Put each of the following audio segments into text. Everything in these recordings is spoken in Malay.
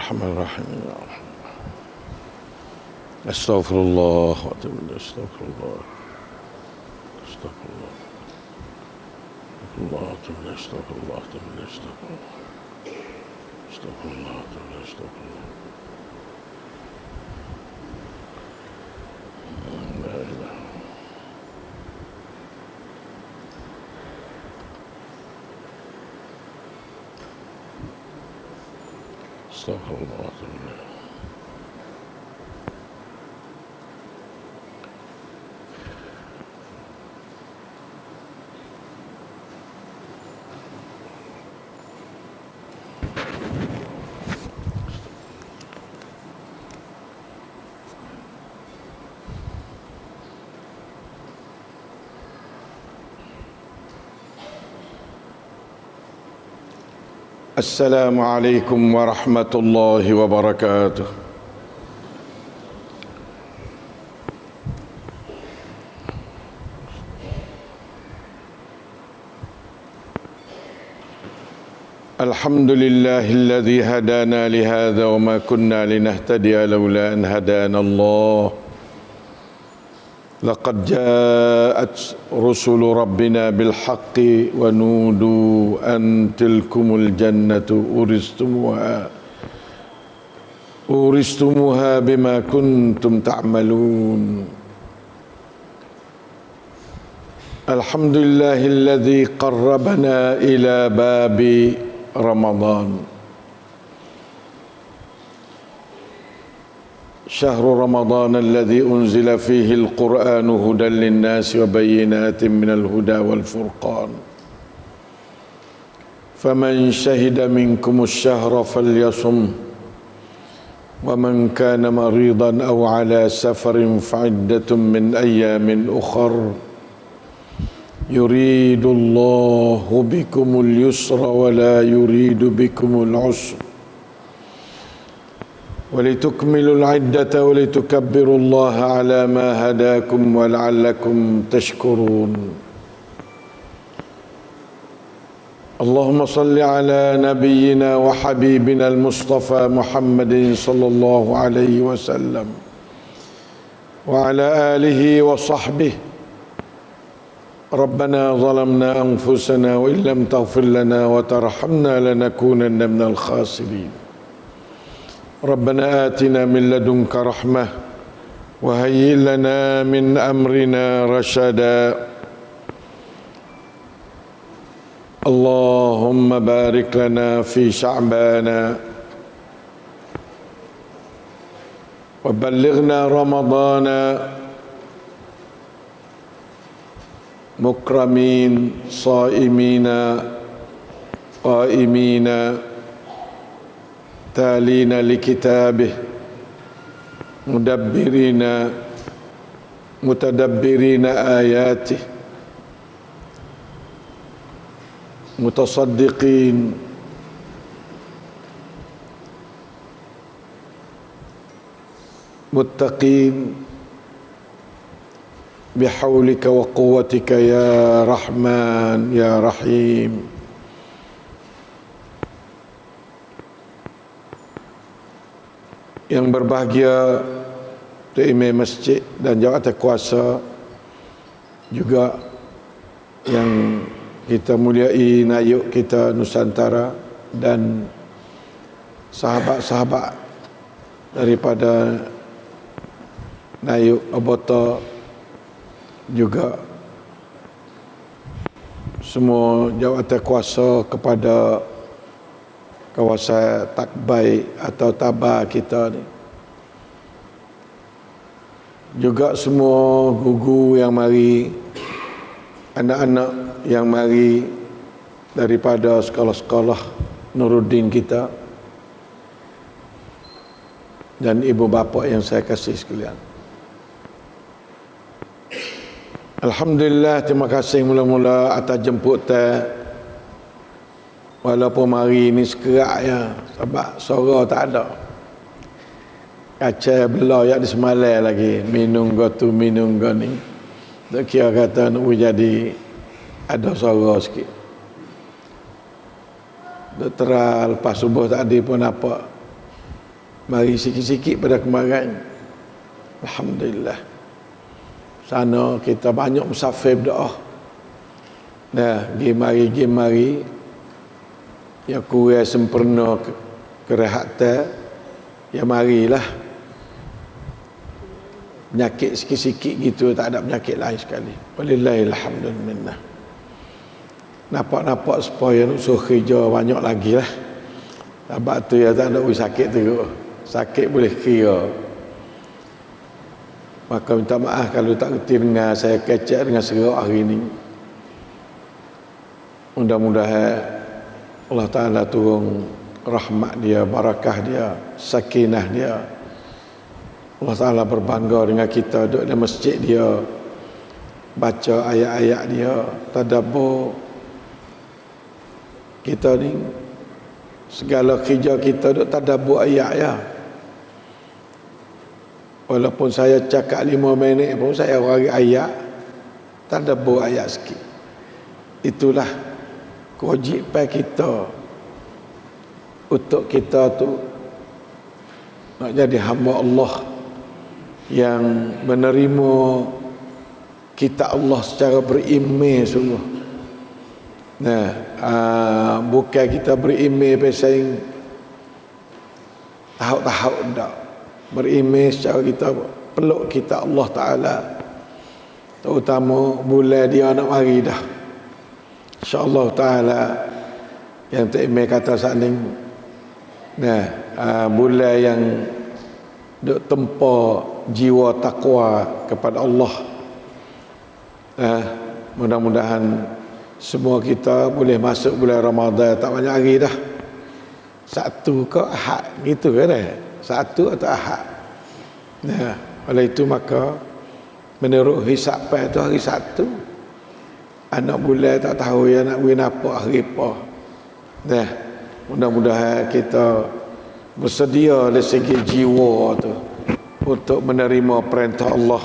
Bismillahirrahmanirrahim. Astaghfirullah wa atubu ilaih. Astaghfirullah. Astaghfirullah. Allah atubu ilaih. Astaghfirullah. Atubu ilaih. Astaghfirullah. Astaghfirullah. Atubu ilaih. Astaghfirullah. La ilaha. Astaghfirullah. Atubu ilaih. Assalamualaikum warahmatullahi wabarakatuh. Alhamdulillahilladzi hadana lihadza wa ma kunna linahtadiya laula an hadana Allah. Laqad ja'at rusulu rabbina bil haqqi wa nudu an tilkumul jannatu uristumuha bima kuntum ta'malun. Alhamdulillahilladzi qarrabana ila babi Ramadan. شهر رمضان الذي أنزل فيه القرآن هدى للناس وبينات من الهدى والفرقان فمن شهد منكم الشهر فليصم ومن كان مريضا أو على سفر فعدة من أيام أخر يريد الله بكم اليسر ولا يريد بكم العسر ولتكملوا العدة ولتكبروا الله على ما هداكم ولعلكم تشكرون. اللهم صل على نبينا وحبيبنا المصطفى محمد صلى الله عليه وسلم وعلى آله وصحبه. ربنا ظلمنا أنفسنا وإن لم تغفر لنا وترحمنا لنكونن من الخاسرين. ربنا آتنا من لدنك رحمة وهيئ لنا من أمرنا رشدا. اللهم بارك لنا في شعبان وبلغنا رمضان مكرمين صائمين قائمين تالين لكتابه متدبرين آياته متصدقين متقين بحولك وقوتك يا رحمن يا رحيم. Yang berbahagia Tuan Imam Masjid dan jawatan kuasa, juga yang kita muliai Nayuk kita Nusantara dan sahabat-sahabat daripada Nayuk Abota, juga semua jawatan kuasa kepada kawasan Takbai atau Tabah kita ni, juga semua guru yang mari, anak-anak yang mari daripada sekolah-sekolah Nuruddin kita, dan ibu bapa yang saya kasih sekalian. Alhamdulillah, terima kasih mula-mula atas jemputan. Walaupun hari ni sekerak ya, sebab suara tak ada. Kaca belah yang di semalam lagi, minum gotu minum goni. Tak kira kata nak jadi ada suara sikit. Lepas subuh tadi pun nampak Mari sikit-sikit pada kemarin. Alhamdulillah. Sana kita banyak musafir berdoa. Nah, gi mari ya kurang sempurna kerehatan, ya marilah. Penyakit sikit-sikit gitu, tak ada penyakit lain sekali. Walillahil hamdulillah. Nampak supaya usaha kerja banyak lagi lah. Sebab tu ya tak ada sakit teruk. Sakit boleh kira. Maka minta maaf kalau tak reti dengar saya kecek dengan serak hari ini. Mudah-mudahan Allah Ta'ala turun rahmat dia, barakah dia, sakinah dia. Allah Ta'ala berbangga dengan kita duduk di masjid dia, baca ayat-ayat dia, tadabbur. Kita ni segala kerja kita duduk tadabbur ayat ya. Walaupun saya cakap 5 minit pun saya waris ayat, tadabbur ayat sikit. Itulah kewajipan kita untuk kita tu nak jadi hamba Allah yang menerima kitab Allah secara berimej sungguh. Nah, bukan kita berimej pasal tahap-tahap dak. Berimej secara kita peluk kitab Allah Taala. Terutama bulan dia nak mari dah. InsyaAllah Ta'ala yang Tok Imam kata saat ni, nah, bulan yang duk tempa jiwa takwa kepada Allah. Mudah-mudahan semua kita boleh masuk bulan Ramadan tak banyak hari dah. Sabtu ke Ahad gitu kan dah. Sabtu atau Ahad. Nah, oleh itu maka menurut hisapan itu hari Sabtu. Anak bulan tak tahu ya nak win apa hari apa. Nah, mudah-mudahan kita bersedia dari segi jiwa tu untuk menerima perintah Allah.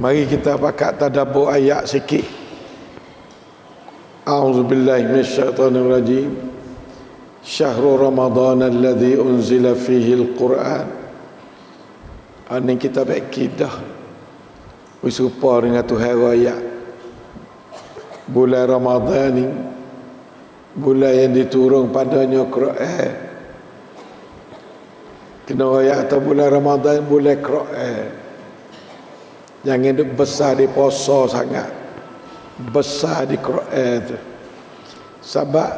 Mari kita pakat tadabbur ayat sikit. A'udzubillahi minasyaitonirrajim. Syahrul Ramadan alladzi unzila fihi al-Quran. Ini kita akidah. Serupa dengan Tuhan raya. Bulan Ramadan ni bulan yang diturun padanya Quran. Kena raya atau bulan Ramadan bulan Quran. Jangan duk besar di puasa sangat. Besar di Quran tu. Sebab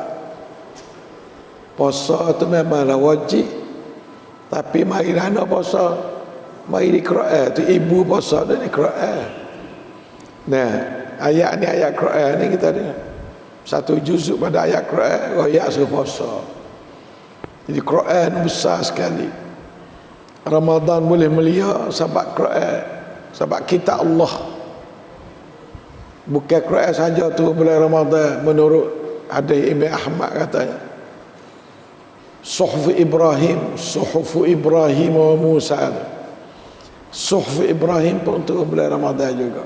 puasa tu memanglah wajib. Tapi mari nak puasa, mari di Quran tu, ibu puasa dan di Quran. Nah, ayat ni ayat Quran ni kita ada satu juzuk pada ayat Quran, ayat suruh puasa. Jadi Quran besar sekali. Ramadan boleh mulia sebab Quran, sebab kitab Allah. Bukan Quran saja tu bulan Ramadan menurut hadis Imam Ahmad katanya. Suhuf Ibrahim wa Musa. Suhuf Ibrahim pun untuk bulan Ramadan juga.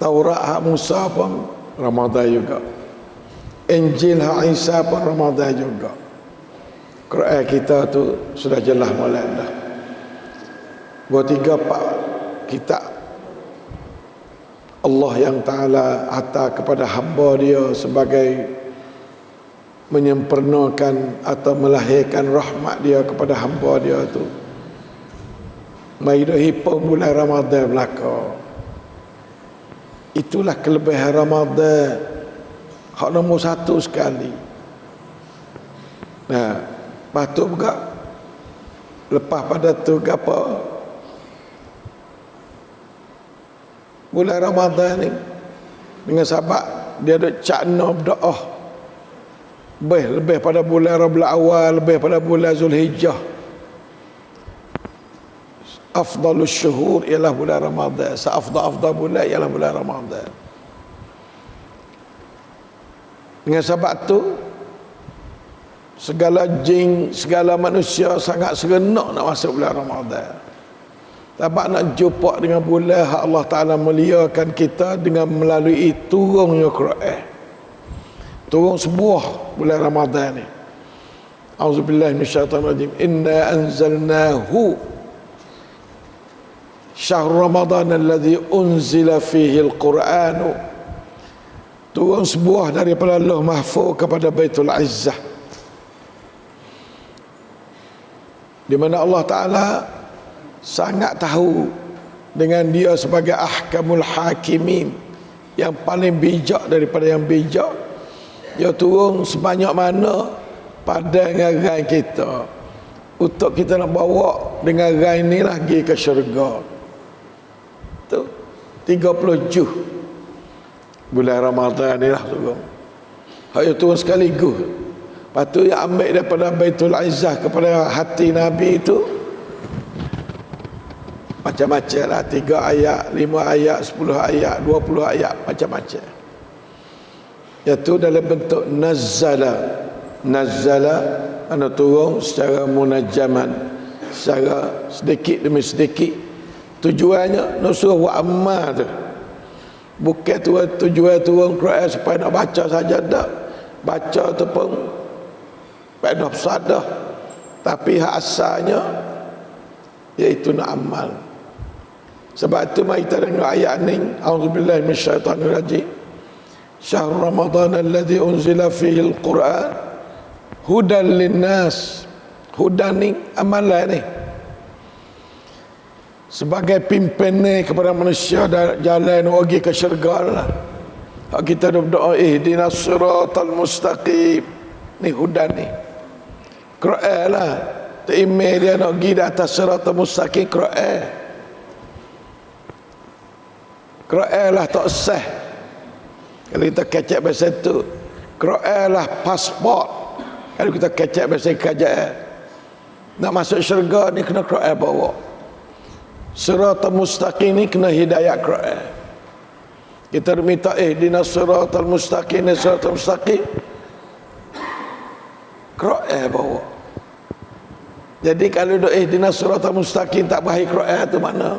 Taurat hak Musa pun Ramadan juga. Injil hak Isa pun Ramadan juga. Quran kita tu sudah jelas molek dah. Buat 3-4 kitab Allah yang Ta'ala hantar kepada hamba dia sebagai menyempurnakan atau melahirkan rahmat dia kepada hamba dia tu. Mari dah hipung bulan Ramadan belaka. Itulah kelebihan Ramadan. Hak nombor 1 sekali. Nah, patut juga lepas pada tu apa? Bulan Ramadan ni dengan sebab dia ada cakna berdoa. Lebih pada bulan Rabiul Awal, lebih pada bulan Zulhijjah. Afdalus syuhur ialah bulan Ramadan. Seafdal bulan ialah bulan Ramadan. Dengan sebab tu segala jin, segala manusia sangat serentak nak masuk bulan Ramadan. Sebab nak jumpa dengan bulan hak Allah Ta'ala muliakan kita dengan melalui turunnya Quran. Turun sebuah bulan Ramadan ni. A'udzubillahi minasyaitonir rajim. Inna anzalnahu syahrul Ramadan alladzi unzila fihi al-Qur'anu. Turun sebuah daripada Allah Mahfuz kepada Baitul Izzah, di mana Allah Ta'ala sangat tahu dengan dia sebagai ahkamul hakimin, yang paling bijak daripada yang bijak. Dia turun sebanyak mana pada ngarai kita, untuk kita nak bawa dengan ngarai ni lagi ke syurga. Tu 30 juh bulan Ramadan ni lah turun. Hak turun sekaligus. Lepas tu yang ambil daripada Baitul Izzah kepada hati Nabi itu macam-macam lah. 3 ayat, 5 ayat, 10 ayat, 20 ayat, macam-macam. Iaitu dalam bentuk nazzala. Nazzala mana turun secara munajjaman, secara sedikit demi sedikit. Tujuannya nak suruh buat amal tu. Bukan tujuan turun Quran supaya nak baca saja, tak. Baca tu pun pada sadah, tapi hak asalnya iaitu nak amal. Sebab itu mari kita dengar ayat ni. A'udzubillahi minasyaitonir rajim. Syahrul Ramadan alladzi unzila fihi al-Qur'an hudan linnas. Hudan ni amalan ni, sebagai pimpin kepada manusia jalan pergi ke syurga lah. Kita berdoa ihdinas siratal mustaqim. Ni hudan ni. Quran lah. Email dia nak pergi di atas siratal mustaqim, Quran. Quran lah tak sah. Kalau kita kecek bahasa tu, Quran lah pasport. Kalau kita kecek bahasa kerajaan, nak masuk syurga ni kena Quran bawa. Siratal mustaqim ni kena hidayah Quran. Kita minta ihdinas siratal mustaqim, siratal mustaqim, Quran bawa. Jadi kalau doa ihdinas siratal mustaqim tak baik Quran tu mana?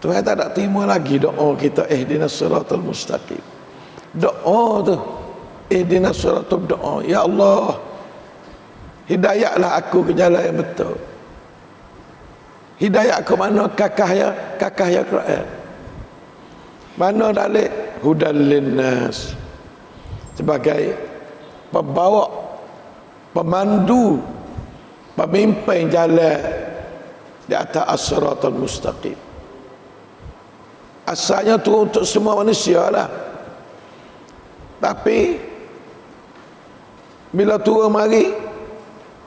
Tuhan tak nak terima lagi doa kita ihdinas siratal mustaqim. Doa tu ihdinas siratal, doa ya Allah, hidayahlah aku ke jalan yang betul. Hidayah ke mana? Kakah ya Quran. Mana dalil? Hudan linnas, sebagai pembawa, pemandu, pemimpin jalan di atas as-siratal mustaqim. Asalnya tu untuk semua manusia lah. Tapi bila turun mari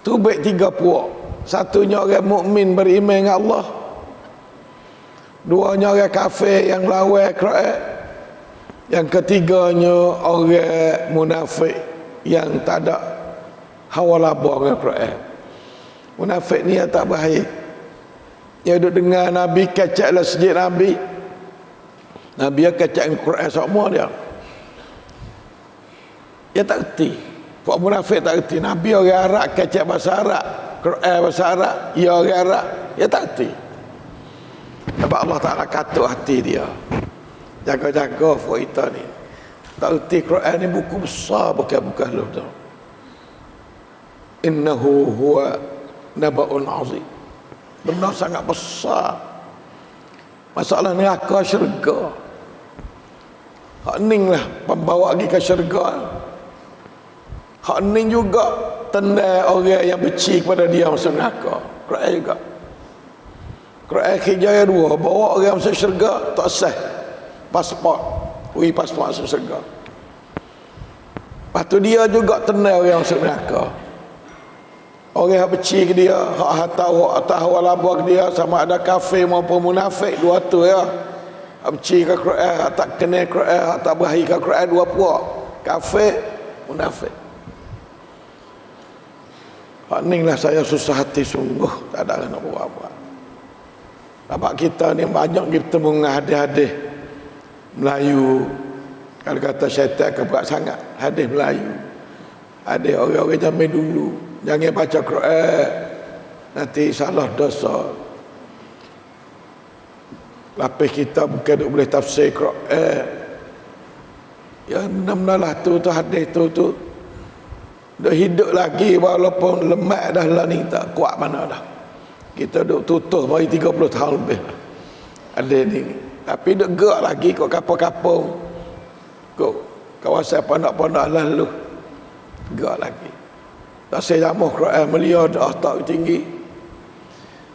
tu baik 3 puak. Satunya orang mukmin beriman dengan Allah, duanya orang kafir yang lawan Quran, yang ketiganya orang munafik yang tak ada hawa laba dengan Quran. Munafik ni yang tak baik. Dia duduk dengar Nabi kacaklah sejid Nabi. Nabi yang kacak Quran semua dia. Dia tak erti. Pak munafik tak erti. Nabi orang Arab kacak bahasa Arab, Quran bahasa Arab, dia orang Arab, dia tak erti. Sebab Allah Ta'ala katuk hati dia. Jaga-jaga buat kita ni. Tak erti Quran ni buku besar, bukan lu tu. Innahu huwa naba'un azim. Benda sangat besar. Masalah neraka syurga. Hak ning lah pembawa pergi ke syurga. Hak ning juga tanda orang yang benci kepada dia masuk neraka. Quran juga. Quran Hijayah 2 bawa orang masuk syurga tak sah pasport. Ui pasport masuk syurga. Lepas tu dia juga tanda orang masuk neraka. Orang yang benci ke dia, hak tahu walaupun dia, sama ada kafir maupun munafik, dua tu ya. Hak benci ke Quran, hak tak kenal Quran, hak tak berahai ke Quran, dua puak. Kafir, munafik. Hak ni lah saya susah hati sungguh, tak ada nak buat apa. Nampak kita ni banyak kita mengenai hadis-hadis Melayu. Kalau kata syaitan keberat sangat, hadis Melayu. Hadis orang-orang zaman dulu. Jangan baca Quran, nanti salah dosa. Lapis kita bukan boleh tafsir Quran. Ya benar-benar lah tu hadis tu Duk hidup lagi walaupun lemak dah lah ni, tak kuat mana dah. Kita duk tutup bagi 30 tahun lebih ada ni. Tapi duk gerak lagi kok kapal-kapal, kok kawasan pondok-pondok lalu gerak lagi. Tak saya jamuh Quran mulia dah tak tinggi.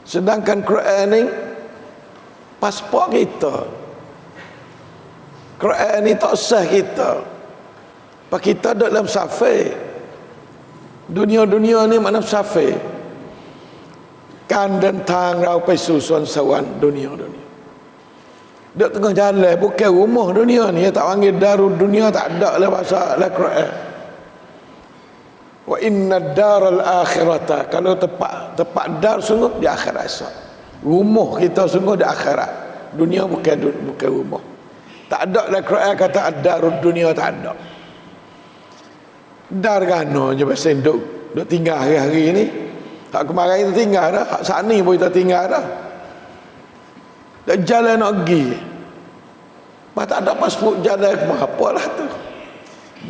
Sedangkan Quran ni pasport kita. Quran ni tak sah kita. Pak kita duduk dalam safir. Dunia-dunia ni mana safir. Kan dan tang rau pai susun sawan dunia-dunia. Duduk tengah jalan bukan rumah dunia ni, tak panggil darul dunia, tak ada lah bahasa Al-Quran. Wa inna daral akhirata, kalau tempat dar sungguh di akhirat esok. Rumah kita sungguh di akhirat. Dunia bukan rumah. Tak ada dalam Quran kata ad-darud dunia, tak ada. Dar gano je pasal duk tinggal hari-hari ni. Hak kemarin kita tinggal dah, hak saat ni pun kita tinggal dah. Dah jalan nak pergi. Pas tak ada pasport jalan ke apa lah tu.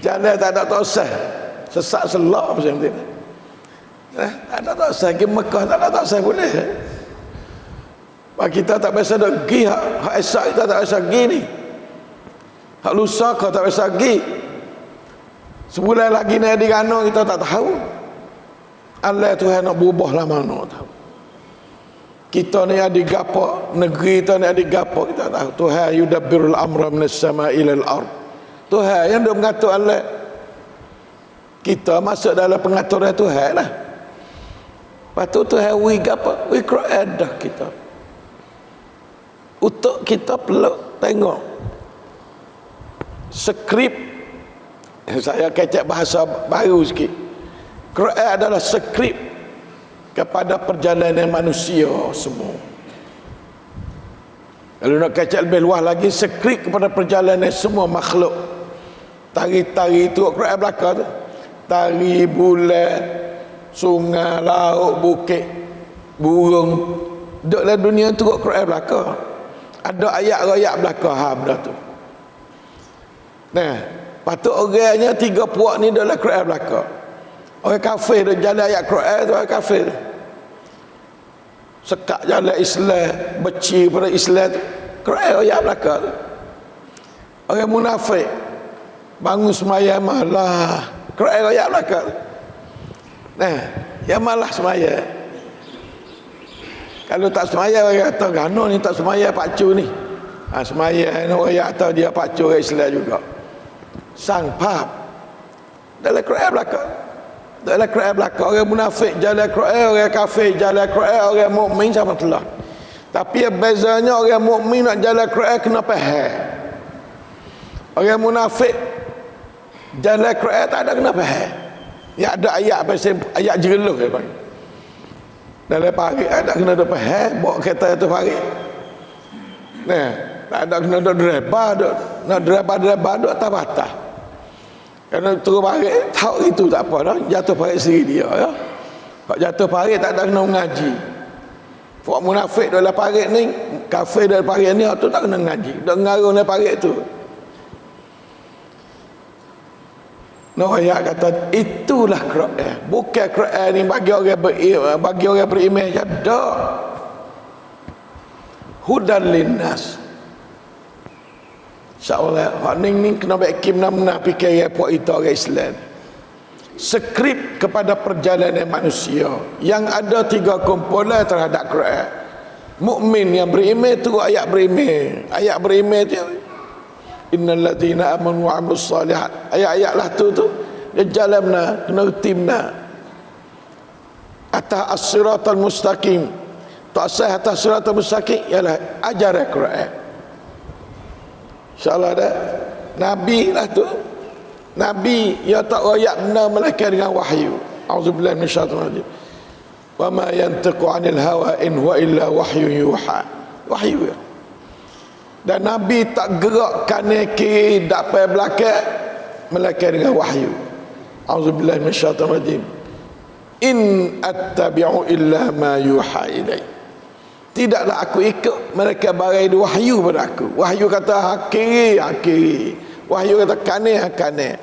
Jalan tak ada tosah. Sesak selak macam tu. Tak ada tosah pergi Mekah, tak ada tosah boleh. Pak kita tak biasa nak pergi, hak esok kita tak biasa pergi ni. Hak lusa kau tak biasa pergi. Sebulan lagi nak di Gano kita tak tahu. Allah Tuhan nak berubah lah mana tahu. Kita ni ada gapo, negeri kita ni ada gapo kita tahu. Tuhan yudabbirul amra minas sama'i ilal ard. Tuhan yang dia mengatur Allah. Kita masuk dalam pengaturan Tuhan lah. Lepas tu Tuhan wi gapo? Wi Quran dah kita. Untuk kita perlu tengok skrip. Saya kecek bahasa baru sikit. Quran adalah skrip kepada perjalanan manusia semua. Kalau nak kecek lebih luas lagi, skrip kepada perjalanan semua makhluk. Tari-tari itu Quran belaka tu. Tari, bulan, sungai, laut, bukit, burung. Duduk dalam dunia tu Quran belaka. Ada ayat-ayat belaka benda tu. Nah, patut orangnya tiga puak ni dalam Quran belaka. Orang kafir dia jalan ayat Quran tu, orang kafir. Sekak jalan Islam, benci pada Islam tu. Quran ayat belaka tu. Orang munafik bangun sembahyang malah. Quran ayat belaka tu. Nah, yang malah sembahyang. Kalau tak sembahyang orang kata Gano ni tak sembahyang pakcu ni. Sembahyang ni orang kata dia pakcu orang Islam juga. Sang pap dalam Quran belaka. Dalam Quran belaka orang munafik jalan Quran, orang kafir jalan Quran, orang mukmin sama telah. Tapi bezanya orang mukmin nak jalan Quran kena faham. Orang munafik jalan Quran tak ada kena faham. Ya ada ayat pasal ayat jereluh dia panggil. Dalam parit ada kena ada faham, bawa kereta tu parit. Nah, tak ada kena ada driver, nak driver duk atas batas. Kerana turun parit, tahu itu tak apa dah, jatuh parit sendiri dia ya. Kalau jatuh parit tak ada kena mengaji. Fak munafik dalam parit ni, kafir dalam parit ni, tu tak kena mengaji. Dak ngarung dalam parit tu. Ayat kata itulah Quran. Bukan Quran ni bagi orang beriman je dak. Hudan linnas. InsyaAllah hak ning kena baik kim nak fikir puak itu orang Islam. Skrip kepada perjalanan manusia yang ada 3 kumpulan terhadap Quran. Mukmin yang beriman tu ayat beriman. Ayat beriman tu innal ladzina amanu wa 'amilus solihat. Ayat-ayat lah tu dia jalanna kena timna atas as-siratal mustaqim. Tak sah atas siratal mustaqim ialah ajaran Quran. InsyaAllah dah Nabi lah tu. Nabi ya tak royak benar melainkan dengan wahyu. Auzubillahi minasyaitonir rajim. Wa ma yantiqu 'anil hawa in huwa illa wahyu yuha. Wahyu. Dan Nabi tak gerak kanan kiri depan belakang melainkan dengan wahyu. Auzubillahi minasyaitonir rajim. In attabi'u illa ma yuha ilai. Tidaklah aku ikut mereka barai wahyu pada aku. Wahyu kata kiri. Wahyu kata kanan.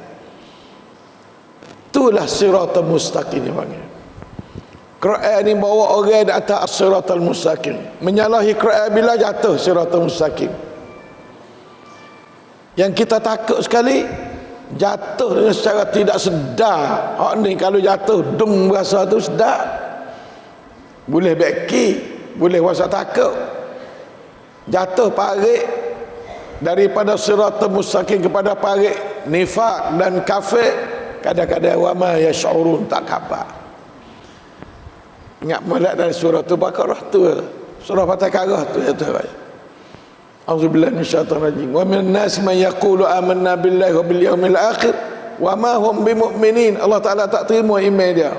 Tu Itulah siratal mustaqim ni panggil. Quran ni bawa orang di atas siratal mustaqim. Menyalahi Quran bila jatuh siratal mustaqim. Yang kita takut sekali jatuh dengan secara tidak sedar. Hak ni kalau jatuh dung rasa tu sedar. Boleh beki, boleh rasa takut. Jatuh parik daripada siratal mustaqim kepada parik nifaq dan kafir, kadang-kadang wa ma yash'urun, tak khabar. Ingat molek dari surah Al-Baqarah tu, surah Fatihah tu ya tu. Auzubillahi minasyaitonir rajim. Wa minan nas man yaqulu amanna billahi wa bil yawmil akhir wa ma hum bimu'minin. Allah Taala tak terima iman dia.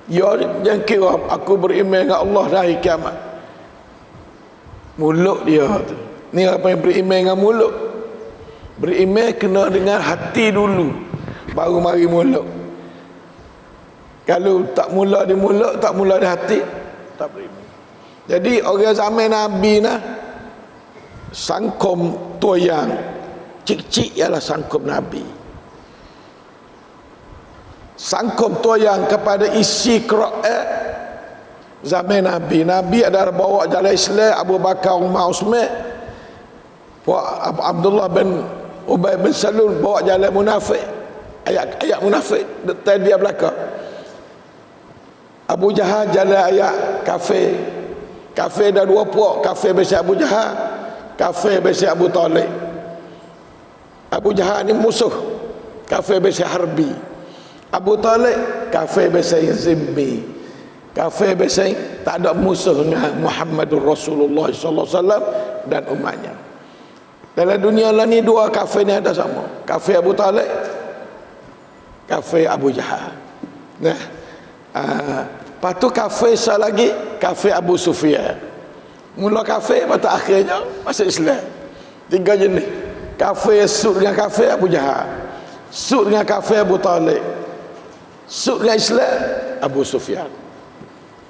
Ya jangan kira aku beriman dengan Allah dan hari kiamat. Mulut dia tu. Ni apa yang beriman dengan mulut. Beriman kena dengan hati dulu, baru mari mulut. Kalau tak mula di mulut, tak mula di hati, tak beriman. Jadi orang zaman Nabi nah, sangkum toyang cik-cik ialah sangkum Nabi. Sangkum toyang kepada isi Quran zaman Nabi. Nabi adalah bawa jalan Islam, Abu Bakar, Umar, Uthman, Abdullah bin Ubay bin Salul bawa jalan munafik, ayat munafik dekat dia belakang. Abu Jahal jalan ayat kafir. Kafir dah dua puak, kafir besar Abu Jahal, kafir besar Abu Talib. Abu Jahal ni musuh, kafir besar harbi. Abu Talib kafir besar zimmi, kafir besar tak ada musuh dengan Muhammadur Rasulullah sallallahu alaihi wasallam dan umatnya. Dalam dunia lah ni dua kafir ni ada sama, kafir Abu Talib, kafir Abu Jahal. Nah, lepas tu kafir lagi, kafir Abu Sufyan. Mula kafir, lepas tu akhirnya masuk Islam. Tiga jenis. Kafir sud dengan kafir Abu Jahal, sud dengan kafir Abu Talib, sud dengan Islam Abu Sufyan.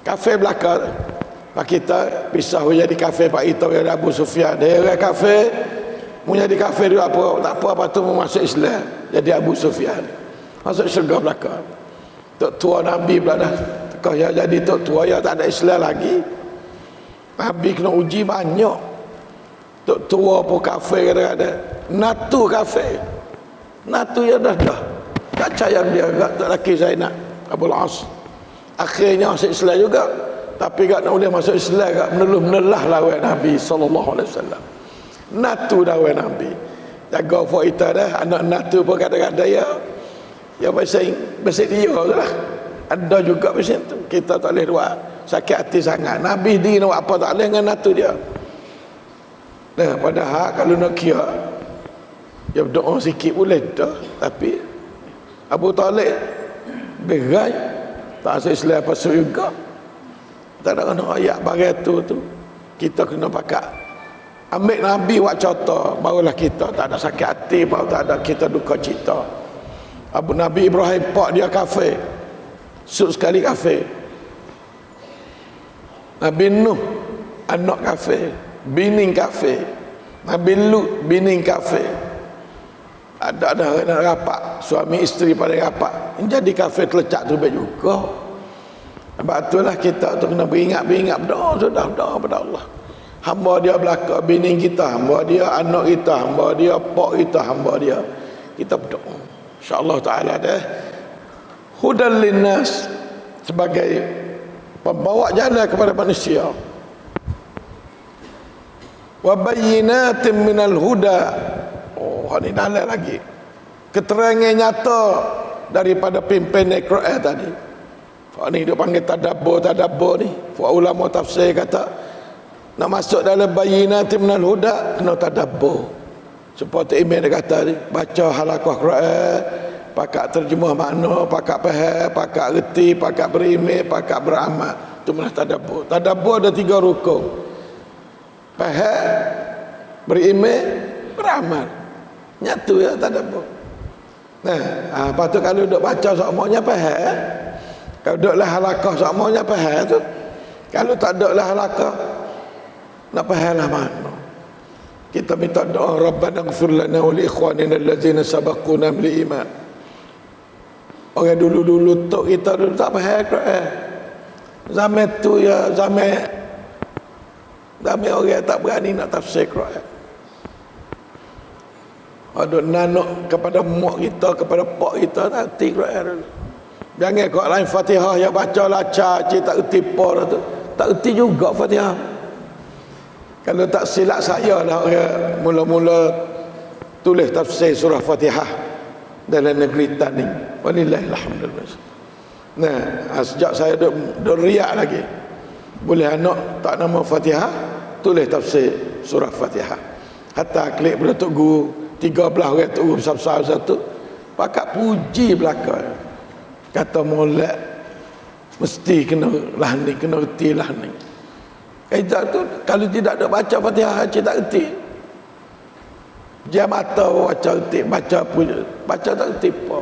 Kafir belakang Pak kita pisah jadi kafir, Pak kita jadi Abu Sufyan. Dia orang kafir mau jadi kafir juga apa, tak apa, tu mau masuk Islam jadi Abu Sufyan, masuk syurga belakang. Tok tua Nabi pula dah. Kau ya jadi tok tua ya tak ada Islam lagi. Nabi kena uji banyak. Tok tua pun kafir kadang-kadang. Natu kafir. Natu ya dah. Tak percaya dia agak tak laki Zainab Abul As. Akhirnya masuk Islam juga. Tapi tak nak boleh masuk Islam agak menelah lawan Nabi sallallahu alaihi wasallam. Natu lawan Nabi. Jaga fak kita dah. Anak natu pun kadang-kadang ya bahasa dia lah. Ada juga macam tu. Kita tak boleh buat sakit hati sangat. Nabi dia nak apa tak boleh dengan natu dia. Nah, padahal kalau nak kira ya berdoa sikit boleh dah. Tapi Abu Talib berai tak asal Islam pasal juga. Tak ada kena ayat bagai tu. Kita kena pakai ambil Nabi buat contoh, barulah kita tak ada sakit hati, baru tak ada kita duka cita. Abu Nabi Ibrahim pak dia kafir, sud sekali kafir. Nabi Nuh anak kafir, bini kafir. Nabi Lut bini kafir. Ada nak rapat, suami isteri pada rapat, jadi kafir telecak tu baik juga. Sebab itulah kita tu kena beringat berdoa, sudah berdoa pada Allah. Hamba dia belaka, bini kita hamba dia, anak kita hamba dia, pak kita hamba dia. Kita berdoa. InsyaAllah ta'ala dah hudan linnas, sebagai pembawa jalan kepada manusia, wa bayyinatin minal huda. Oh, ini dalam lagi keterangan nyata daripada pimpin Quran tadi. Ini dia panggil tadabbur ni. Ulama tafsir kata nak masuk dalam bayyinatin minal huda kena tadabbur. Seperti Imam dia kata ni, baca halaqah Quran, pakak terjemah makna, pakak faham, pakak reti, pakak beriman, pakak beramal. Itu mana tadabbur. Tadabbur ada 3 rukun. Faham, beriman, beramal. Nyatu ya tadabbur. Nah, lepas tu kalau duk baca semuanya faham. Kalau duklah halaqah semuanya faham tu. Kalau tak duklah halaqah, nak faham lah mana. Kita minta doa, Rabbana ighfir lana wa li ikhwanina allazina sabaquna bil iman Orang dulu-dulu tok kita dulu tak faham Quran. Zaman tu ya zaman orang tak berani nak tafsir Quran. Ada nanok kepada mak kita, kepada pak kita tak erti Quran dulu. Jangan kau lain Fatihah ya baca laca cik tak erti apa tu. Tak erti juga Fatihah. Kalau tak silap saya lah orang mula-mula tulis tafsir surah Fatihah dalam negeri Taning. Walillahil hamdulillah. Nah, sejak saya duk riak lagi. Boleh anak tak nama Fatihah, tulis tafsir surah Fatihah. Hatta klik pada tok guru 13 orang tok guru besar-besar satu. Pakat puji belaka. Kata molek mesti kena lah ni, kena reti lah ni. Kaedah tu kalau tidak ada baca Fatihah cik tak reti. Dia mata baca reti, baca tak reti apa.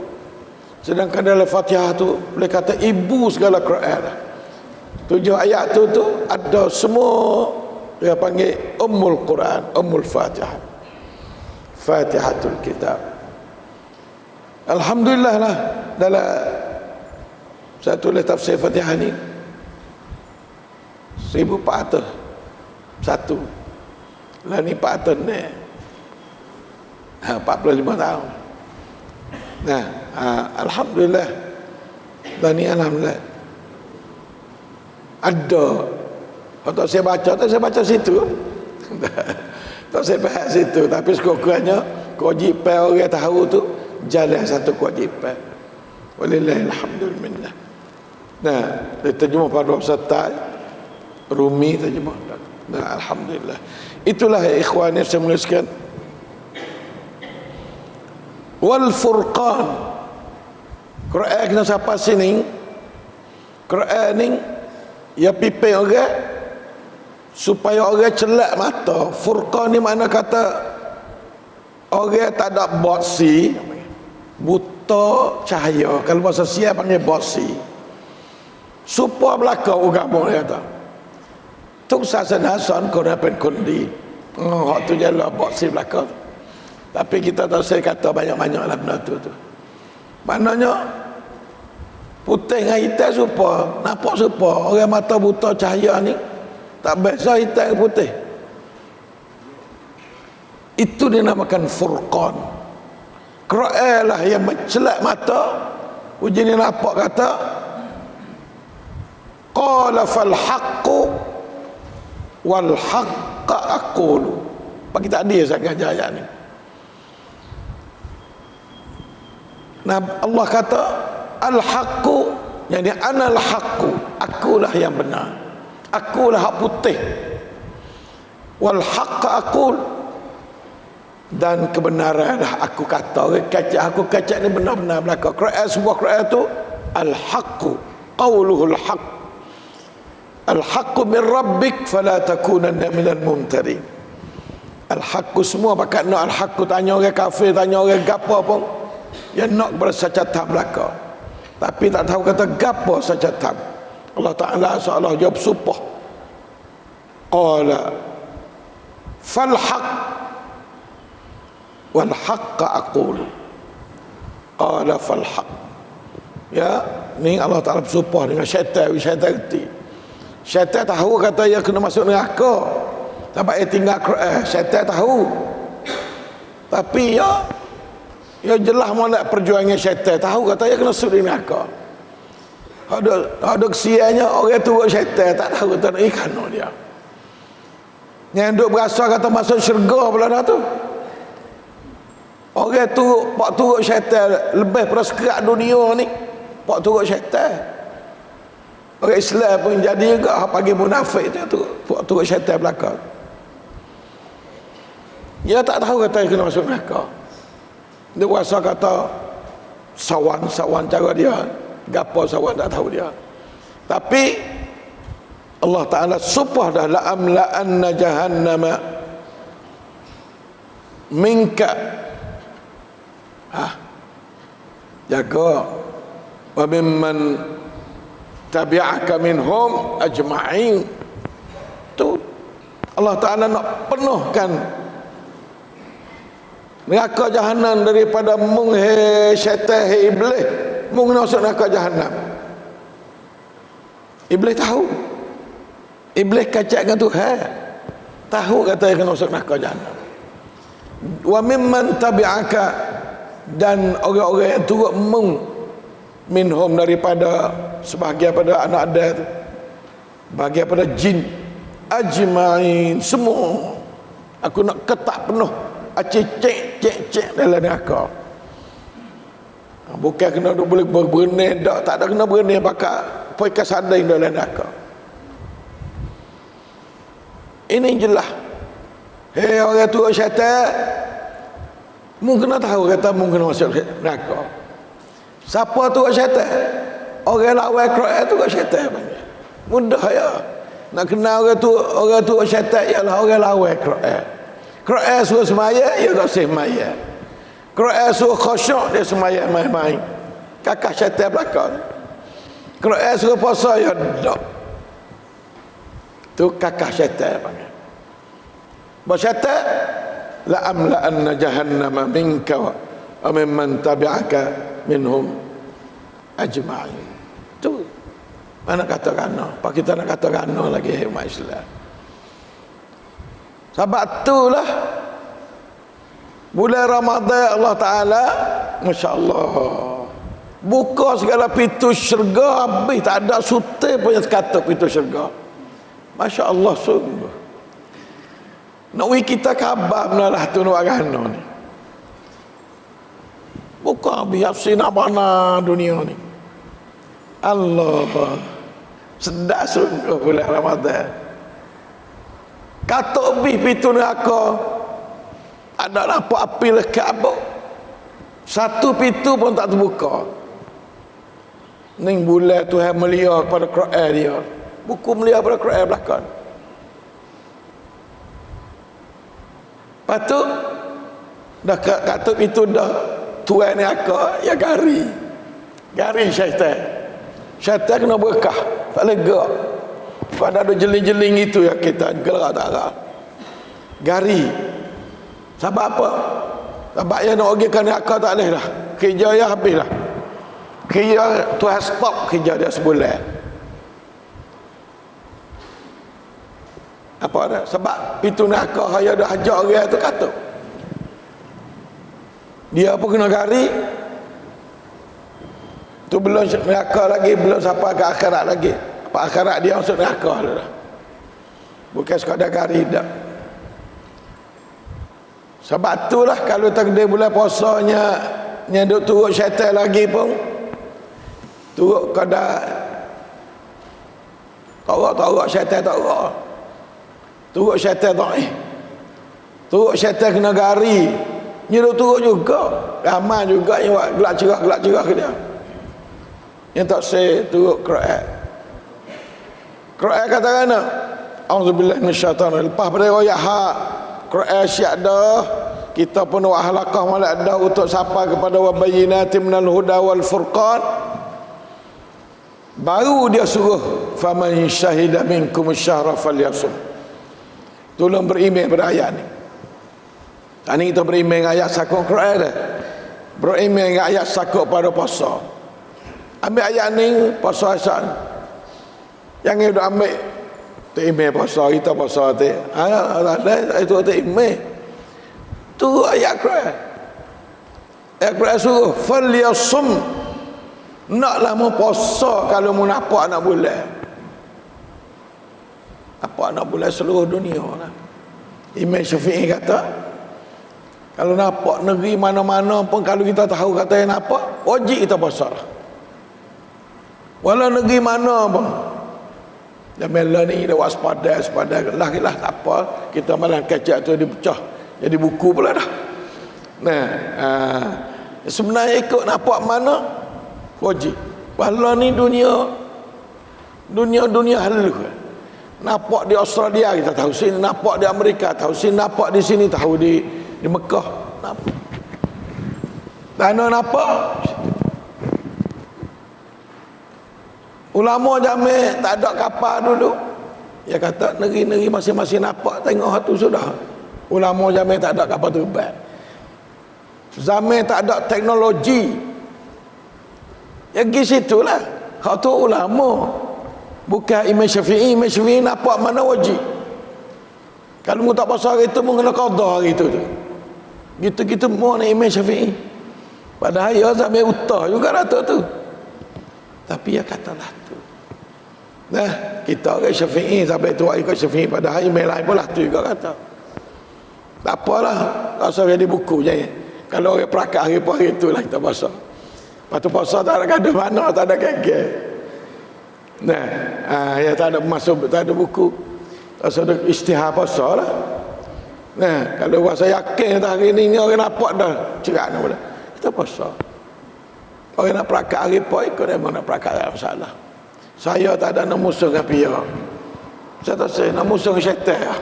Sedangkan dalam Fatihah tu boleh kata ibu segala Quran dah. 7 ayat tu ada semua dia panggil Ummul Quran, Ummul Fatihah. Fatihatul Kitab. Alhamdulillah lah dalam saya tulis tafsir Fatihah ni 1400 satu. Lah ni 400 ni 45 tahun. Nah, alhamdulillah. Dan ni alhamdulillah. Ada. Kalau saya baca situ. Tak saya bahas situ, tapi sekurang-kurangnya kewajipan orang tahu tu jalan satu kewajipan. Walillahil hamdulillah. Nah, terjemah pada Ustaz Rumi terjemah. Nah, alhamdulillah. Itulah ikhwan yang saya menuliskan. Wal Furqan. Quran kena siapa sini? Quran ni ya pipi orang supaya orang celak mata. Furqan ni makna kata orang tak ada bosi, buta cahaya. Kalau bahasa Sia panggil bosi. Supaya belaka agama dia kata. Tuk sasan Hasan kau dapat kundi. Hak tu jalan bosi belaka. Tapi kita tak saya kata banyak-banyak lah benda tu. Maknanya putih dengan hitam serupa, nampak serupa. Orang mata buta cahaya ni tak biasa hitam ke putih. Itu dinamakan Furqan. Quran lah yang mencelak mata. Uji ni nampak kata qala fal haqqu wal haqqa aqulu. Bagi tak dia sangat ayat ni. Nah, Allah kata al-haqqu, yani ana al-haqqu, akulah yang benar, akulah hak putih, wal haqqa aqul, dan kebenaranlah aku kata. Aku kacak ni benar-benar belaka. Quran, sebuah Quran tu al-haqqu qawluhul haqq, al-haqqu min rabbik fala takunanna minal mumtarin. Al-haqqu semua pakat nak al-haqqu. Tanya orang kafir, tanya orang gapo pun yang nak bersacatan belaka, tapi tak tahu kata gapo sacatan. Allah Ta'ala seolah jawab supah. Qala fal haqq wal haqqa aqulu. Qala fal haqq. Ya, ni Allah Ta'ala bersumpah dengan syaitan. Syaitan reti. Syaitan tahu kata dia kena masuk neraka sebab dia tinggal Quran. Syaitan tahu. Tapi ya jelas molek perjuangan syaitan. Tahu kata dia kena masuk neraka. Ada kesiannya orang turut syaitan tak tahu kata nak ikan dia. Yang duk berasa kata masuk syurga pula dah tu. Orang turut syaitan lebih pada sekerat dunia ni. Pak turut syaitan. Orang Islam pun jadi juga pagi munafik tu turut syaitan belakang. Dia tak tahu kata dia kena masuk neraka. Dia rasa kata sawan cara dia, gapo sawan tak tahu dia. Tapi Allah Ta'ala supah dah la amla'anna jahannama minka. Jaga wa mimman tabi'aka minhum ajma'in. Tu Allah Ta'ala nak penuhkan neraka jahanam daripada syaitan iblis mau kena masuk neraka jahanam. Iblis tahu. Iblis kacak dengan Tuhan. Tahu kata dia kena masuk neraka jahanam. Wa mimman tabi'aka, dan orang-orang yang turut minhum daripada sebahagian pada anak Adam tu, bahagian pada jin, ajma'in, semua aku nak ketak penuh, cek dalam neraka. Bukan kena boleh berenang tak ada kena berenang pakai poika sadai dalam neraka. Ini jelas. Hei orang tua syaitan, mu kena tahu kata mu kena masuk neraka. Siapa tua syaitan? Orang lawan Quran tu syaitan. Mudah ya. Nak kenal orang tua syaitan ialah orang lawan Quran. Quran suruh semaya, dia tak semaya. Quran suruh khusyuk, dia semaya main-main. Kakak syaitan belakang. Quran suruh puasa, ya tak. Tu kakak syaitan panggil. Bersyaitan, la amla'anna jahannama minka wa mimman tabi'aka minhum ajma'in. Tu mana kata kana? Apa kita nak kata kana lagi umat Islam? Sebab itulah bulan Ramadan Allah Ta'ala, Masya Allah, buka segala pintu syurga, habis tak ada sutai pun yang kata pintu syurga. Masya Allah, sungguh nak kita khabar benalah tu nak agama ni. Bukan biar sinar mana dunia ni. Allah, sedap sungguh bulan Ramadan. Katuk bih pintu neraka, ada nampak api lekat abuk. Satu pintu pun tak terbuka. Ning bulan Tuhan melia pada Quran dia. Buku melia pada Quran belakang. Lepas tu dah katuk pintu dah Tuhan neraka, ya gari syaitan. Syaitan kena berkah, tak lega. Pada ada jeling-jeling itu ya kita gerak tak arah. Gari. Sebab apa? Sebab yang nak pergi ke neraka tak boleh dah. Kerja ya habis dah. Kerja Tuhan stop kerja dia sebulan. Apa dah? Sebab pintu neraka hanya dah ajak orang tu katuk. Dia apa kena gari? Tu belum neraka lagi, belum sampai ke akhirat lagi. Apa akhirat dia masuk neraka dah. Bukan sekadar gari dah. Sebab itulah kalau takdir bulan puasanya nyaduk turut syaitan lagi pun turut kadar torak syaitan torak. Turut syaitan dhaif. Turut syaitan kena gari. Nyaduk turut juga. Ramai juga yang buat gelak-cerah ke dia. Yang tak say turut Quran. Quran kata kana auzubillahi minasyaitanir. Lepas pada ayat hak Quran siap dah, kita pun wa halaqah malak dah untuk sampai kepada wa bayyinatin minal huda wal furqan. Baru dia suruh faman syahida minkum syahra falyasum. Tolong beriman pada ayat ni. Tadi kita beriman dengan ayat sakut Quran dah. Beriman dengan ayat sakut pada puasa. Ambil ayat ni puasa asal. Jangan duk ambil tu email puasa kita puasa tu. Ada itu tu email. Tu ayat Quran. Ayat Quran suruh falyasum. Naklah mau puasa kalau mau nampak anak bulan. Apa anak bulan seluruh dunia lah. Imam Syafi'i kata kalau nampak negeri mana-mana pun kalau kita tahu kata yang nampak wajib kita puasa. Walau negeri mana pun. Dan mela ni dia waspada lah tak apa, kita malah kacak tu dipecah jadi buku pula dah. Nah, sebenarnya ikut nampak mana wajib. Walau ni dunia halu. Nampak di Australia kita tahu, sini nampak di Amerika tahu, sini nampak di sini tahu, di Mekah nampak. Tanah nampak. Ulama jamin tak ada kapal dulu. Dia kata negeri-negeri masing-masing nampak tengok tu sudah. Ulama jamin tak ada kapal terbang. Zaman tak ada teknologi. Ya pergi situlah. Hak tu ulama. Bukan Imam Syafi'i. Imam Syafi'i nampak mana wajib. Kalau mu tak puasa hari tu, mu kena qada hari tu. Gitu-gitu mu nak Imam Syafi'i. Padahal ya sampai utah juga Datuk tu. Tapi ya katalah tu. Nah, kita orang Syafi'i sampai tua ikut Syafi'i, padahal Imam lain pun lah tu juga kata. Tak apalah, tak usah jadi buku je. Kalau orang perakat hari pun hari tu lah kita puasa. Lepas tu puasa tak ada gaduh mana, tak ada keke. Nah, ya tak ada masuk, tak ada buku. Tak ada istihar puasa lah. Nah, kalau puasa yakin hari ni orang nampak dah cerak nak boleh. Kita puasa. Orang nak perakat hari pun ikut, memang nak perakat tak ada masalah. Saya tak ada nak musuh dengan pihak. Saya tak say, nak musuh dengan syaitan lah.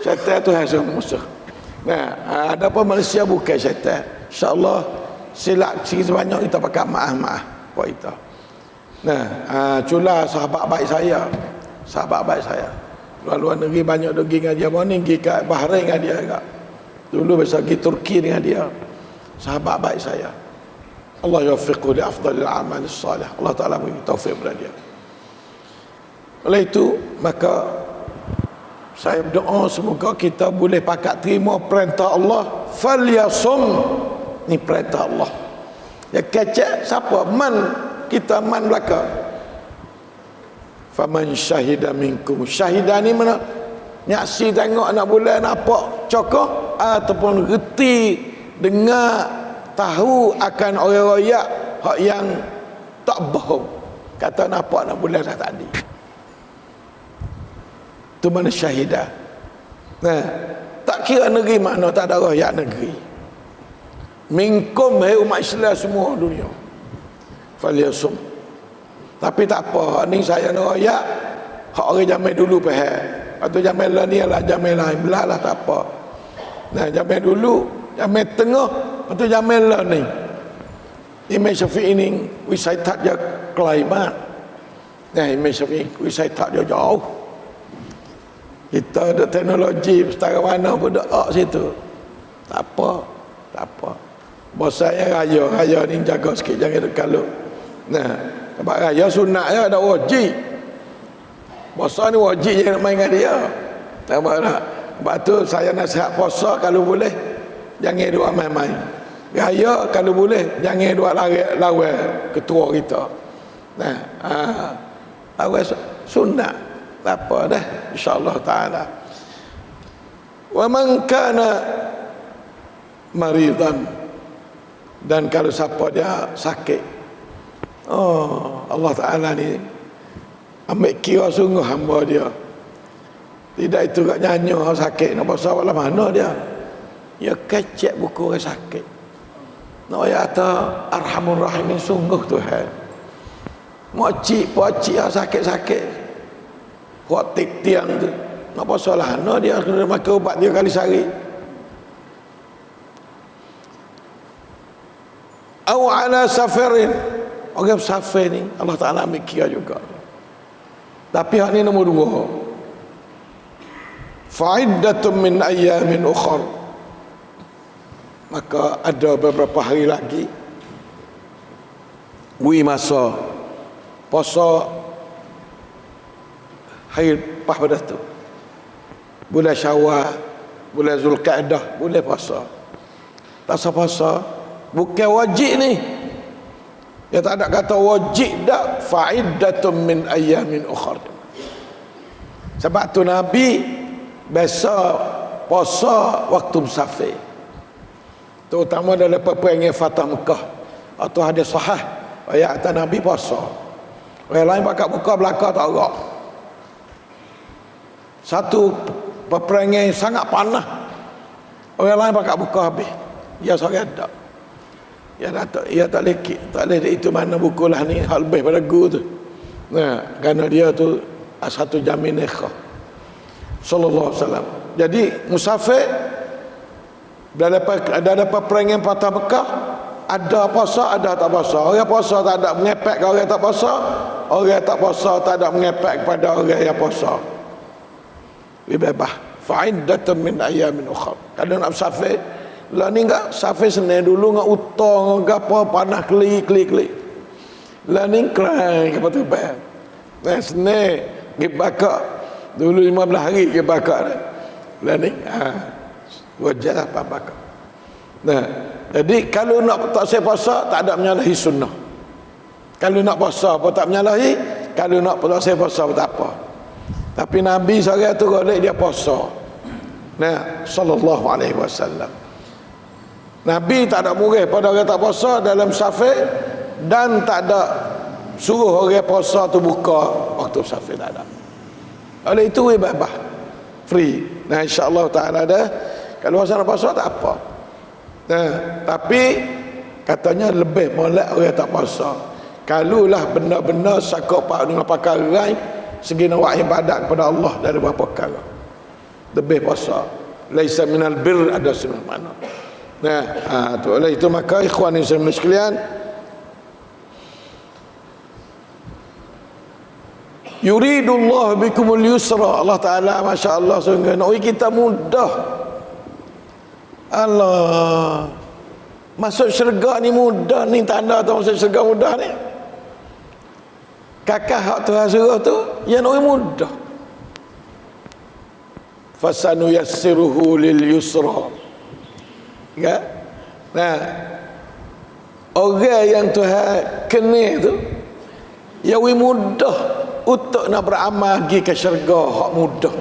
Syaitan tu hasil musuh. Nah, ada pun manusia bukan syaitan. InsyaAllah silap sikit sebanyak kita pakai maaf-maaf buat kita. Nah, cula sahabat baik saya. Sahabat baik saya. Luar negeri banyak pergi dengan dia. Mana pergi kat Bahrain dengan dia juga. Dulu biasa pergi Turki dengan dia. Sahabat baik saya. Allah yafiqhu li afdalil amal salih. Allah Ta'ala beri taufik kepada dia. Oleh itu, maka saya berdoa semoga kita boleh pakat terima perintah Allah. Falyasum. Ni perintah Allah. Ya kecek siapa? Man. Kita man belaka. Faman syahida minkum. Syahidah ni mana? Nyaksi tengok anak bulan nampak cokok ataupun reti dengar tahu akan orang royak hak yang tak bohong. Kata nampak anak bulan dah tadi. Tu mana syahidah. Nah, tak kira negeri mana tak ada royak negeri. Minkum hai umat Islam semua dunia. Falyasum. Tapi tak apa, ni saya nak royak hak orang zaman dulu faham. Atau zaman lah ni lah zaman lain belalah tak apa. Nah, zaman dulu, zaman tengah, atau zaman lah ni. Imam Syafi'i ni wisaitat dia kelaimat. Nah, Imam Syafi'i wisaitat dia jauh. Kita ada teknologi setara mana pun dak situ. Tak apa, tak apa. Bos saya raya ni jaga sikit jangan kalau. Nah, sebab raya sunat je ada wajib. Puasa ni wajib je nak main dengan dia. Sebab nak. Sebab tu saya nasihat puasa kalau boleh jangan dua main-main. Raya kalau boleh jangan dua lawan ketua kita. Nah, lawan sunat. Tak apa dah, insya-Allah taala. Wa man kana maridan, dan kalau siapa dia sakit, Allah taala ni ambil kira sungguh hamba dia. Tidak itu kat nyanyi orang sakit nak puasa wala mana dia. Ya kecek buku orang sakit. Nak ayat Arhamur Rahimin sungguh Tuhan. Makcik pakcik yang sakit-sakit. Buat tik tiang tu. Nak puasa lah. No, dia kena makan ubat 3 kali sehari. Aw ala safarin. Orang safar ni Allah Ta'ala ambil kira juga. Tapi hak ni nombor 2. Fa'iddatun min ayyamin ukhar. Maka ada beberapa hari lagi masa puasa hari lepas pada tu. Bulan Syawal, bulan Zulkaadah, boleh puasa. Tak usah puasa, bukan wajib ni. Dia tak ada kata wajib dak, fa'iddatun min ayyamin ukhar. Sebab tu Nabi biasa puasa waktu musafir. Terutama dalam peperangan Fatah Mekah atau hadis sahih ayat Nabi puasa. Orang lain pakai buka belakang tak gerak. Satu peperangan sangat panas. Orang lain pakai buka habis. Dia seorang tak. Ia tak lekik, tak boleh itu mana buku lah ni hal lebih pada guru tu. Nah, kerana dia tu satu jamin ikhah. Sallallahu alaihi wasallam. Jadi musafir ada peperangan Fatah Mekah, ada puasa, ada tak puasa. Orang puasa tak ada mengepek ke orang tak puasa, orang tak puasa tak ada mengepek kepada orang yang puasa. Bebas. Fa'iddatun min ayyamin ukhra. Kalau nak musafir, lah ni enggak safir senang dulu enggak utang enggak apa panah klik. Lah ni kerai ke patu bel. Nah Senin pergi bakar. Dulu 15 hari pergi bakar dah. Lah ni wajar apa bakar. Nah, jadi kalau nak tak saya puasa tak ada menyalahi sunnah. Kalau nak puasa pun tak menyalahi, kalau nak tak saya puasa pun tak apa. Tapi Nabi seorang tu golek dia puasa. Nah, sallallahu alaihi wasallam. Nabi tak ada murih pada orang tak puasa dalam safar dan tak ada suruh orang puasa tu buka waktu safar, tak ada. Oleh itu bebas free. Nah, insya-Allah taala dah kalau masa nak puasa tak apa. Nah, tapi katanya lebih molek orang tak puasa. Kalulah benar-benar sakok pak dengan perkara lain segi nak ibadat kepada Allah dari beberapa perkara. Lebih puasa. Laisa minal bir ada sunnah mana. Nah, tu oleh itu maka ikhwan Islam sekalian, yuridullah bikumul yusra. Allah Taala masya-Allah sungguh nak kita mudah. Allah masuk syurga ni mudah ni, tanda tu masuk syurga mudah ni. Kakak hak Tuhan suruh tu yang nak mudah. Fasanu yassiruhu lil yusra. Ya? Nah, orang yang Tuhan kenal tu yang mudah untuk nak beramal pergi ke syurga, hak mudah.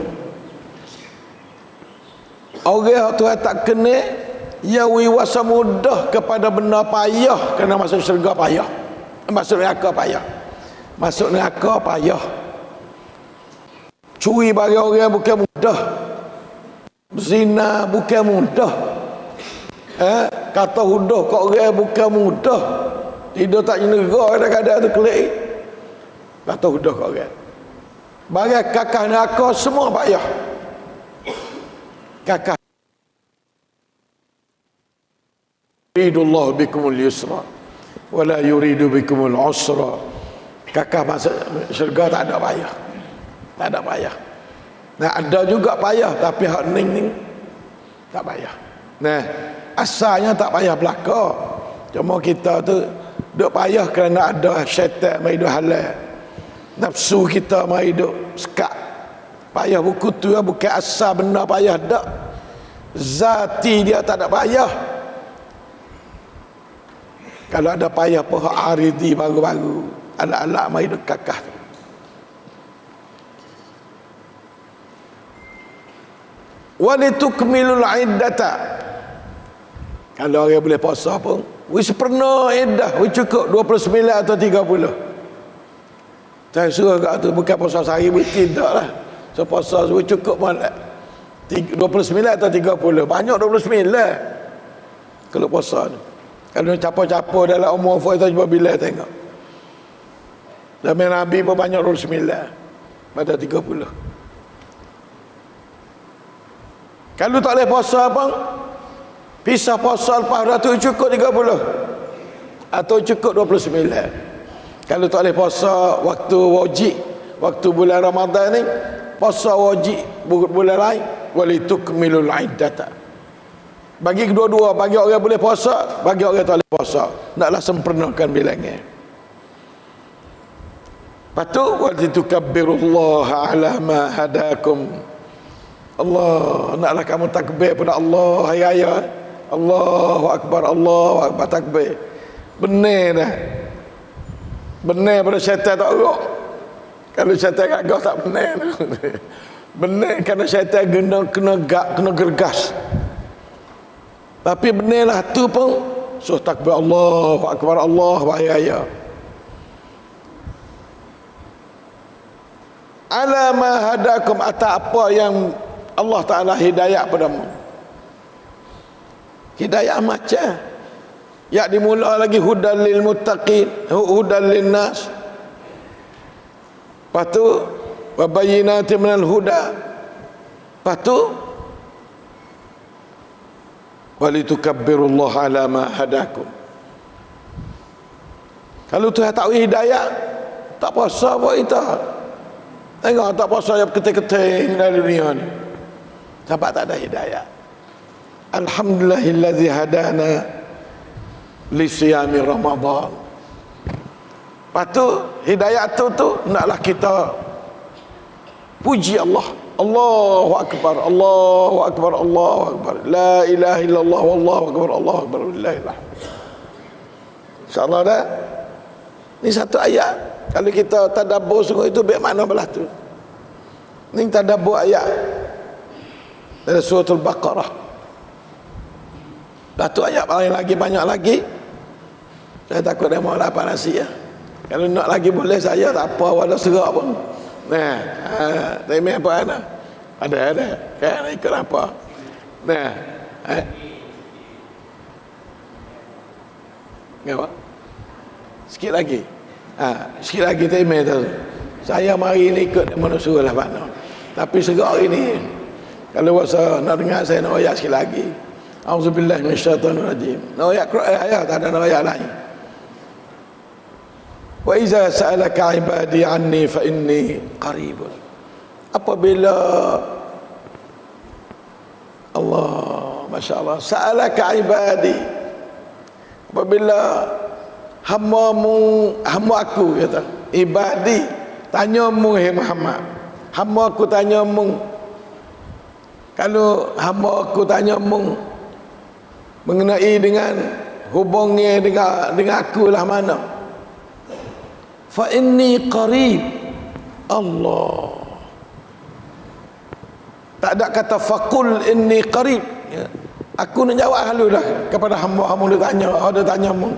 Orang yang Tuhan tak kenal yang wasa mudah kepada benda payah, kena masuk syurga payah, masuk neraka payah, masuk neraka payah. Curi bagi orang bukan mudah, zina bukan mudah, kata hudah kat orang bukan mudah, tidur tak jenera kadang-kadang tu kelik, kata hudah kat orang, bagi kakak neraka semua payah. Kakak yuridullah bikumul yusra wala yuridu bikumul usra. Kakak masuk syurga tak ada payah, tak ada payah. Nah, ada juga payah tapi hak ning tak payah. Nah, asalnya tak payah belaka, cuma kita tu duk payah kerana ada syaitan mai duk halal, nafsu kita mai duk sekat. Payah buku tu bukan asal benda payah dak, zati dia tak ada payah. Kalau ada payah pun hak aridi baru-baru, anak-anak mai duk kakah. Walitukmilul iddata. Kalau orang boleh puasa pun wis pernah iddah, wis cukup 29 atau 30. Saya suruh kat tu bukan puasa sehari tidak lah. So puasa wis cukup mana 29 atau 30. Banyak 29 kalau puasa tu. Kalau capo-capo dalam umur kita cuba bila tengok. Zaman Nabi pun banyak 29 pada 30. Kalau tak boleh puasa bang, pisah puasa lepas tu cukup 30 atau cukup 29. Kalau tak boleh puasa waktu wajib, waktu bulan Ramadan ni, puasa wajib bulan lain, walitukmilul iddata. Bagi kedua-dua, bagi orang boleh puasa, bagi orang tak boleh puasa, naklah sempurnakan bilangnya. Patu walitukabbirullaha ala ma hadakum. Allah, naklah kamu takbir pada Allah hari raya. Allahu akbar, Allahu akbar, takbir. Benar dah. Benar pada syaitan tak urut. Kalau syaitan gagah tak benar. Benar kerana syaitan kena gergas. Tapi benarlah tu pun suruh takbir Allahu akbar, Allahu akbar hari raya. Ala ma hadakum, atas apa yang Allah Ta'ala hidayah padamu. Hidayah macam ya dimula lagi hudan lil muttaqin, hudan lin nas. Lepas tu wa bayyinatin minal huda. Lepas tu walitukabbirullaha ala ma hadakum. Kalau Tuhan tak beri hidayah, tak puasa buat kita. Tengok tak puasa yang keting-keting dalam dunia ni. Sebab tak ada hidayah. Alhamdulillahillazi hadana li siyami Ramadan. Lepas tu hidayah tu naklah kita puji Allah. Allahu akbar, Allahu akbar, Allahu akbar. La ilaha illallah wallahu akbar, Allahu akbar, wallahillah. InsyaAllah dah. Ni satu ayat. Kalau kita tadabbur sungguh itu baik makna belah tu. Ni tadabbur ayat dari suratul Baqarah. Satu ayat paling lagi banyak lagi. Saya takut dia mau lapar nasi ya. Kalau nak lagi boleh saya tak apa, walau serak pun. Nah, tak main apa ana. Ada. Kan ikut apa. Nah. Apa? Sikit lagi. Sikit lagi tak main tu. Saya mari ni ikut manusia lah Pak. Tapi serak ini. Kalau rasa nak dengar saya nak ayat sikit lagi. Auzubillahi minasyaitonirrajim. Nak ayat Quran tak ada ayat lain. Wa iza sa'alaka 'ibadi 'anni fa inni qaribun. Apabila Allah, masya-Allah, sa'alaka 'ibadi, apabila hamba aku kata, ibadi tanyamu hai Muhammad, hamba aku tanyamu. Kalau hamba aku tanyamu mengenai dengan hubungnya dengan aku lah mana, fa inni qarib. Allah tak ada kata faqul inni qarib ya. Aku nak jawab halu dah kepada hamba-hamba dia tanya mu.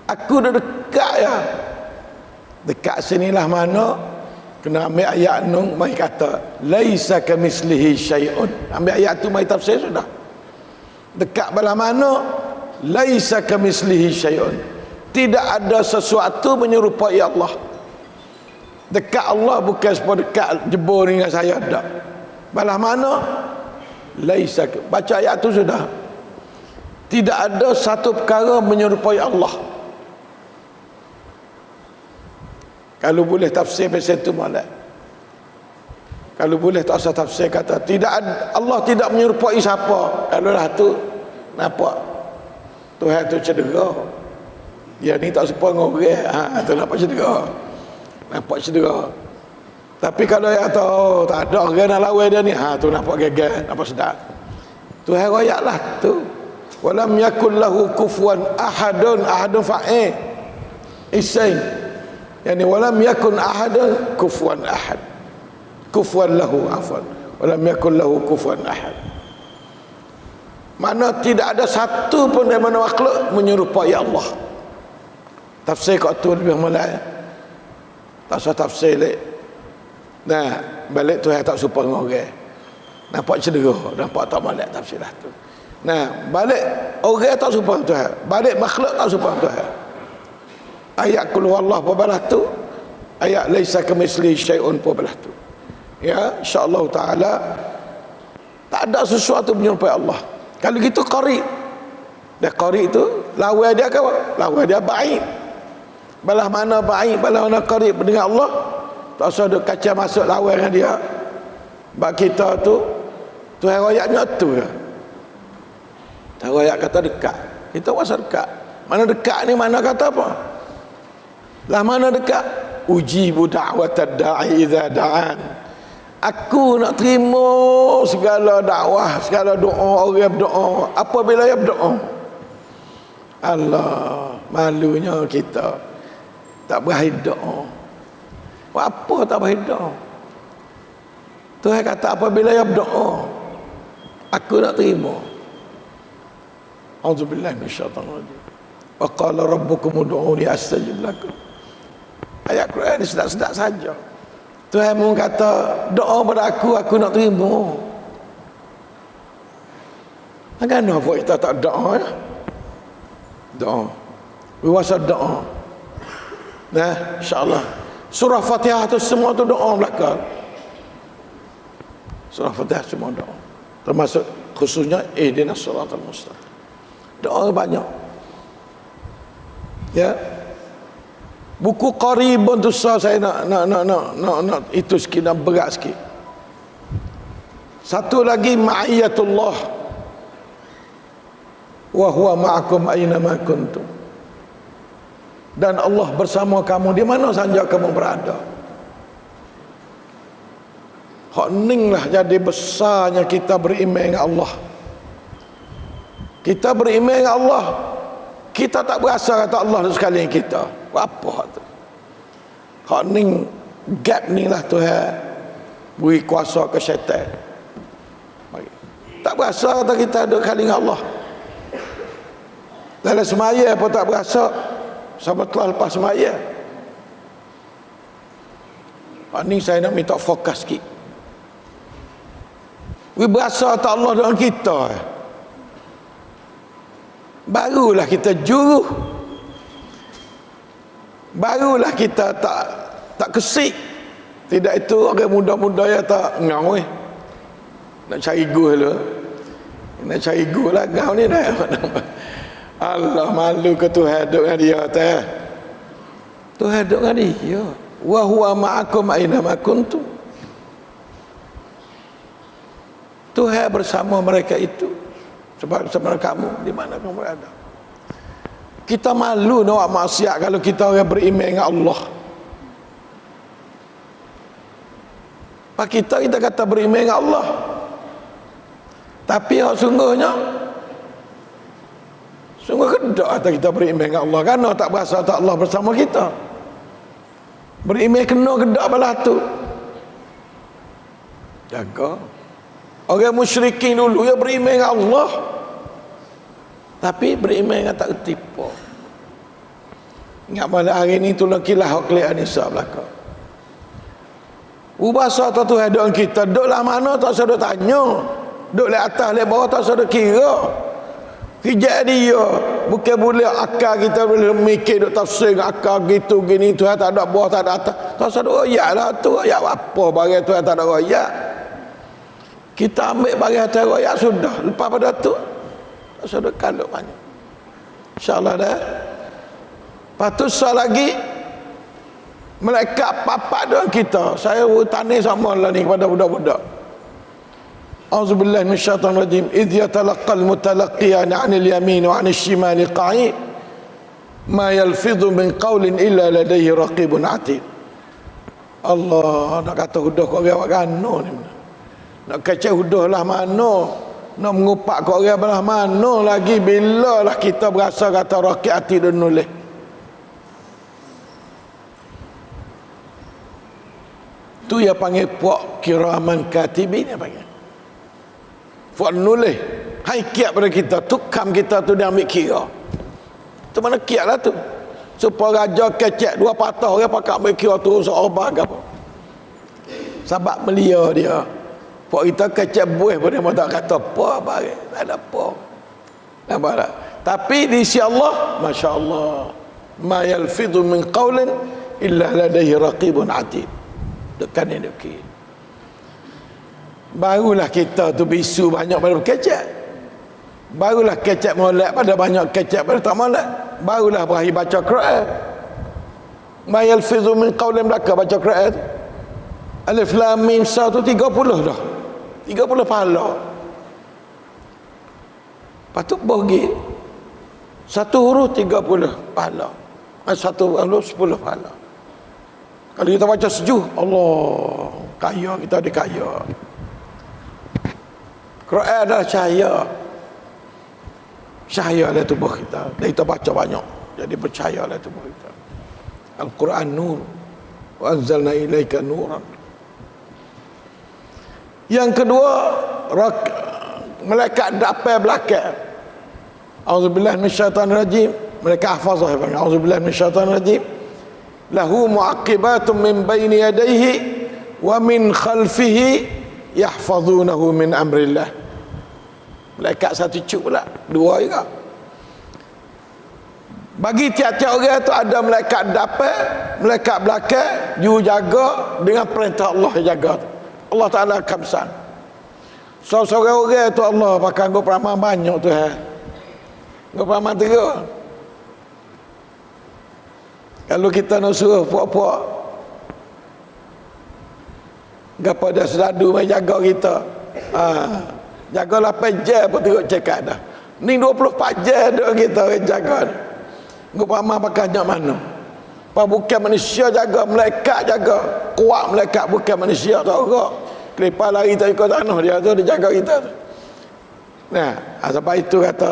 Aku dah dekat ya. Dekat sinilah mana kena ambil ayat nung mai kata laisa kamislihi syai'un. Ambil ayat tu mai tafsir sudah. Dekat belah mana laisa kamislihi syai'un. Tidak ada sesuatu menyerupai Allah. Dekat Allah bukan seperti dekat jebur dengan saya tak. Balah mana? Laisa. Baca ayat tu sudah. Tidak ada satu perkara menyerupai Allah. Kalau boleh tafsir pasal tu malah. Kalau boleh tak usah tafsir kata tidak ada, Allah tidak menyerupai siapa. Kalau lah tu nampak Tuhan tu cedera. Dia ni tak serupa dengan orang. Tu nampak cedera. Nampak cedera. Tapi kalau yang tahu tak ada orang nak lawan dia ni, tu nampak gegar, nampak sedap. Tuhan royaklah tu. Walam yakul lahu kufuwan ahadun fa'il. Isain. Yani walam yakun ahadun kufuwan ahad. Kufuwan lahu afwan. Walam yakul lahu kufuwan ahad. Mana tidak ada satu pun dari mana makhluk menyerupai Allah. Tafsir kat tu lebih mulai. Tak usah tafsir lek. Nah, balik tu tak serupa dengan orang. Nampak cedera, nampak tak molek tafsir lah tu. Nah, balik orang tak serupa dengan Tuhan. Balik makhluk tak serupa dengan Tuhan. Ayat qul huwallahu belah tu, ayat laisa kamitslihi syai'un belah tu. Ya, insya-Allah taala tak ada sesuatu menyerupai Allah. Kalau gitu qarib. Dia qarib tu lawan dia apa? Lawan dia baik. Balah mana baik, balah mana qarib dengan Allah. Tak usah duk kaca masuk lawan dengan dia. Bab kita tu Tuhan royaknya tu ya. Tuhan royak kata dekat. Kita rasa dekat. Mana dekat ni mana kata apa? Lah mana dekat? Ujibu da'watad da'i idza da'an. Aku nak terima segala dakwah, segala doa orang berdoa apabila dia berdoa. Allah, malunya kita tak berakhir doa. Apa tak berakhir doa? Tuhan kata apabila dia berdoa, aku nak terima. Auzubillahi minasyaitanir rajim. Wa qala rabbukum ud'uni astajib lakum. Ayat Quran ni sedap-sedap saja. Tuhan pun kata doa pada aku nak terima. Kenapa buat kita tak doa ya? Doa. Berwasa doa. Nah, insya-Allah. Surah Fatihah tu semua tu doa belaka. Surah Fatihah semua doa. Termasuk khususnya ihdinas siratal mustaqim. Doa banyak. Ya. Buku Qaribun tu saya nak itu sikit, nak berat sikit. Satu lagi ma'iyatullah wa huwa ma'akum aina ma kuntum. dan Allah bersama kamu di mana saja kamu berada. Hak ning lah jadi besarnya kita beriman dengan Allah. Kita beriman dengan Allah, kita tak berasa kata Allah sekali kita. Apa tu? Hak ning gap ni lah Tuhan beri kuasa ke syaitan. Tak berasa kata kita duduk kali dengan Allah. Dalam semaya pun tak berasa sampai telah lepas semaya. Ni saya nak minta fokus sikit. Berasa tak Allah dengan kita, barulah kita juruh, barulah kita tak kesik. Tidak itu orang muda-muda ya tak ngau nak cari gol lah, nak cari gol lah ngau ni dah. Allah malu ke Tuhan duduk dengan dia teh. Tuhan duduk dengan dia. Wa huwa ma'akum aina ma kuntum. Tuhan bersama mereka itu, sebab bersama kamu di mana kamu berada. Kita malu nak buat maksiat kalau kita orang beriman dengan Allah. Pak kita kata beriman dengan Allah, tapi yang sungguh kedak kata kita beriman dengan Allah, kerana tak berasa tak Allah bersama kita. Beriman kena kedak balah tu. Jaga. Orang musyrikin dulu ya beriman dengan Allah, tapi beriman dengan tak ketipu. Ingat pada hari ni tulang kilah hak kelihatan Nisa belaka. Ubasa tu Tuhan doa kita, duduklah mana tak usah duk tanya. Duduk di atas, di bawah tak usah duk kira. Hijab dia, bukan boleh akal kita boleh mikir duk tafsir akal gitu gini, Tuhan tak ada bawah tak ada atas. Tak usah duk royak lah tu, royak apa barang Tuhan tak ada royak. Kita ambil bagi atas royak sudah. Lepas pada tu tak usah duk kalut banyak. InsyaAllah dah. Lepas tu lagi malaikat papak doa kita. Saya tanya sama lah ni kepada budak-budak. A'udzubillahi minasyaitonir rajim. Idh yatalaqqal mutalaqqiyan 'anil yamin wa 'anil shimali qa'id. Ma yalfidhu min qawlin illa ladayhi raqibun 'atid. Allah nak kata hudah kau orang gano ni. Nak kacau hudah lah mana? Nak mengupak kau orang belah mana lagi bila lah kita berasa kata raqib 'atid dan nulis. Tu yang panggil puak kiraman katibin yang panggil. Puak nulis. Hai kiat pada kita. Tukam kita tu dia ambil kira. Tu mana kiat lah tu. Supaya raja kecek dua patah orang pakai ambil kira tu seorbah ke apa. Sebab melia dia. Puak kita kecek buih pun dia tak kata apa barang. Tak ada apa. Nampak tak? Tapi di sisi Allah, Masya Allah. Ma yalfidhu min qawlin illa ladaihi raqibun atid. Dekat ni dekat. Barulah kita tu bisu banyak pada kecek. Barulah kecek molek pada banyak kecek pada tak molek. Barulah berakhir baca Quran. Ma yalfizu min qawlin belaka baca Quran. Alif lam mim sa tu 30 dah. 30 pahala. Patut bagi satu huruf 30 pahala. Satu huruf 10 pahala. Kalau kita baca sejuh, Allah kaya, kita ada kaya. Quran adalah cahaya. Cahaya dalam tubuh kita. Dan kita baca banyak, jadi percaya dalam tubuh kita. Al-Quran nur. Wa anzalna ilaika nuran. Yang kedua, malaikat dapai belakang. A'udzubillahi minasyaitanir rajim. Malaikat hafazah. A'udzubillahi minasyaitanir rajim. Lahu mu'aqibatun min baini yadayhi wa min khalfihi yahfazunahu min amrillah. Malaikat satu cuk pula, dua juga. Bagi tiap-tiap orang tu ada malaikat dapat, malaikat belakang, you jaga dengan perintah Allah jaga. Allah Ta'ala kamsan. Seorang orang tu Allah pakai gua peramal banyak tu gua peramal teruk. Kalau kita nak suruh puak-puak gapa dah sedadu mai jaga kita. Jaga 8 jam pun teruk cakap dah. Ni 24 jam dah kita jaga. Ngop amal pakai jak mana? bukan manusia jaga, malaikat jaga. Kuat malaikat, bukan manusia tak gerak. Kelipar lari tak ikut tanah, dia tu dia jaga kita tu. Nah, sebab itu kata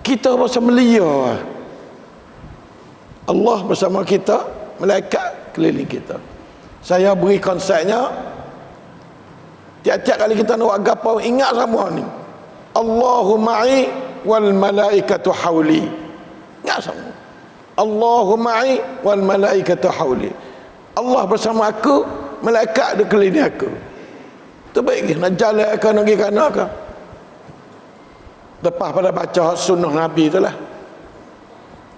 kita bersama belia. Allah bersama kita, malaikat keliling kita. Saya beri konsepnya, tiap-tiap kali kita nak buat gapo, ingat semua ni. Allahu ma'i wal malaikatu hauli. Ingat semua. Allahu ma'i wal malaikatu hauli. Allah bersama aku, malaikat di keliling aku. Tu baik nak jalan ke, nak pergi kana ke. Lepas pada baca sunnah Nabi tu lah.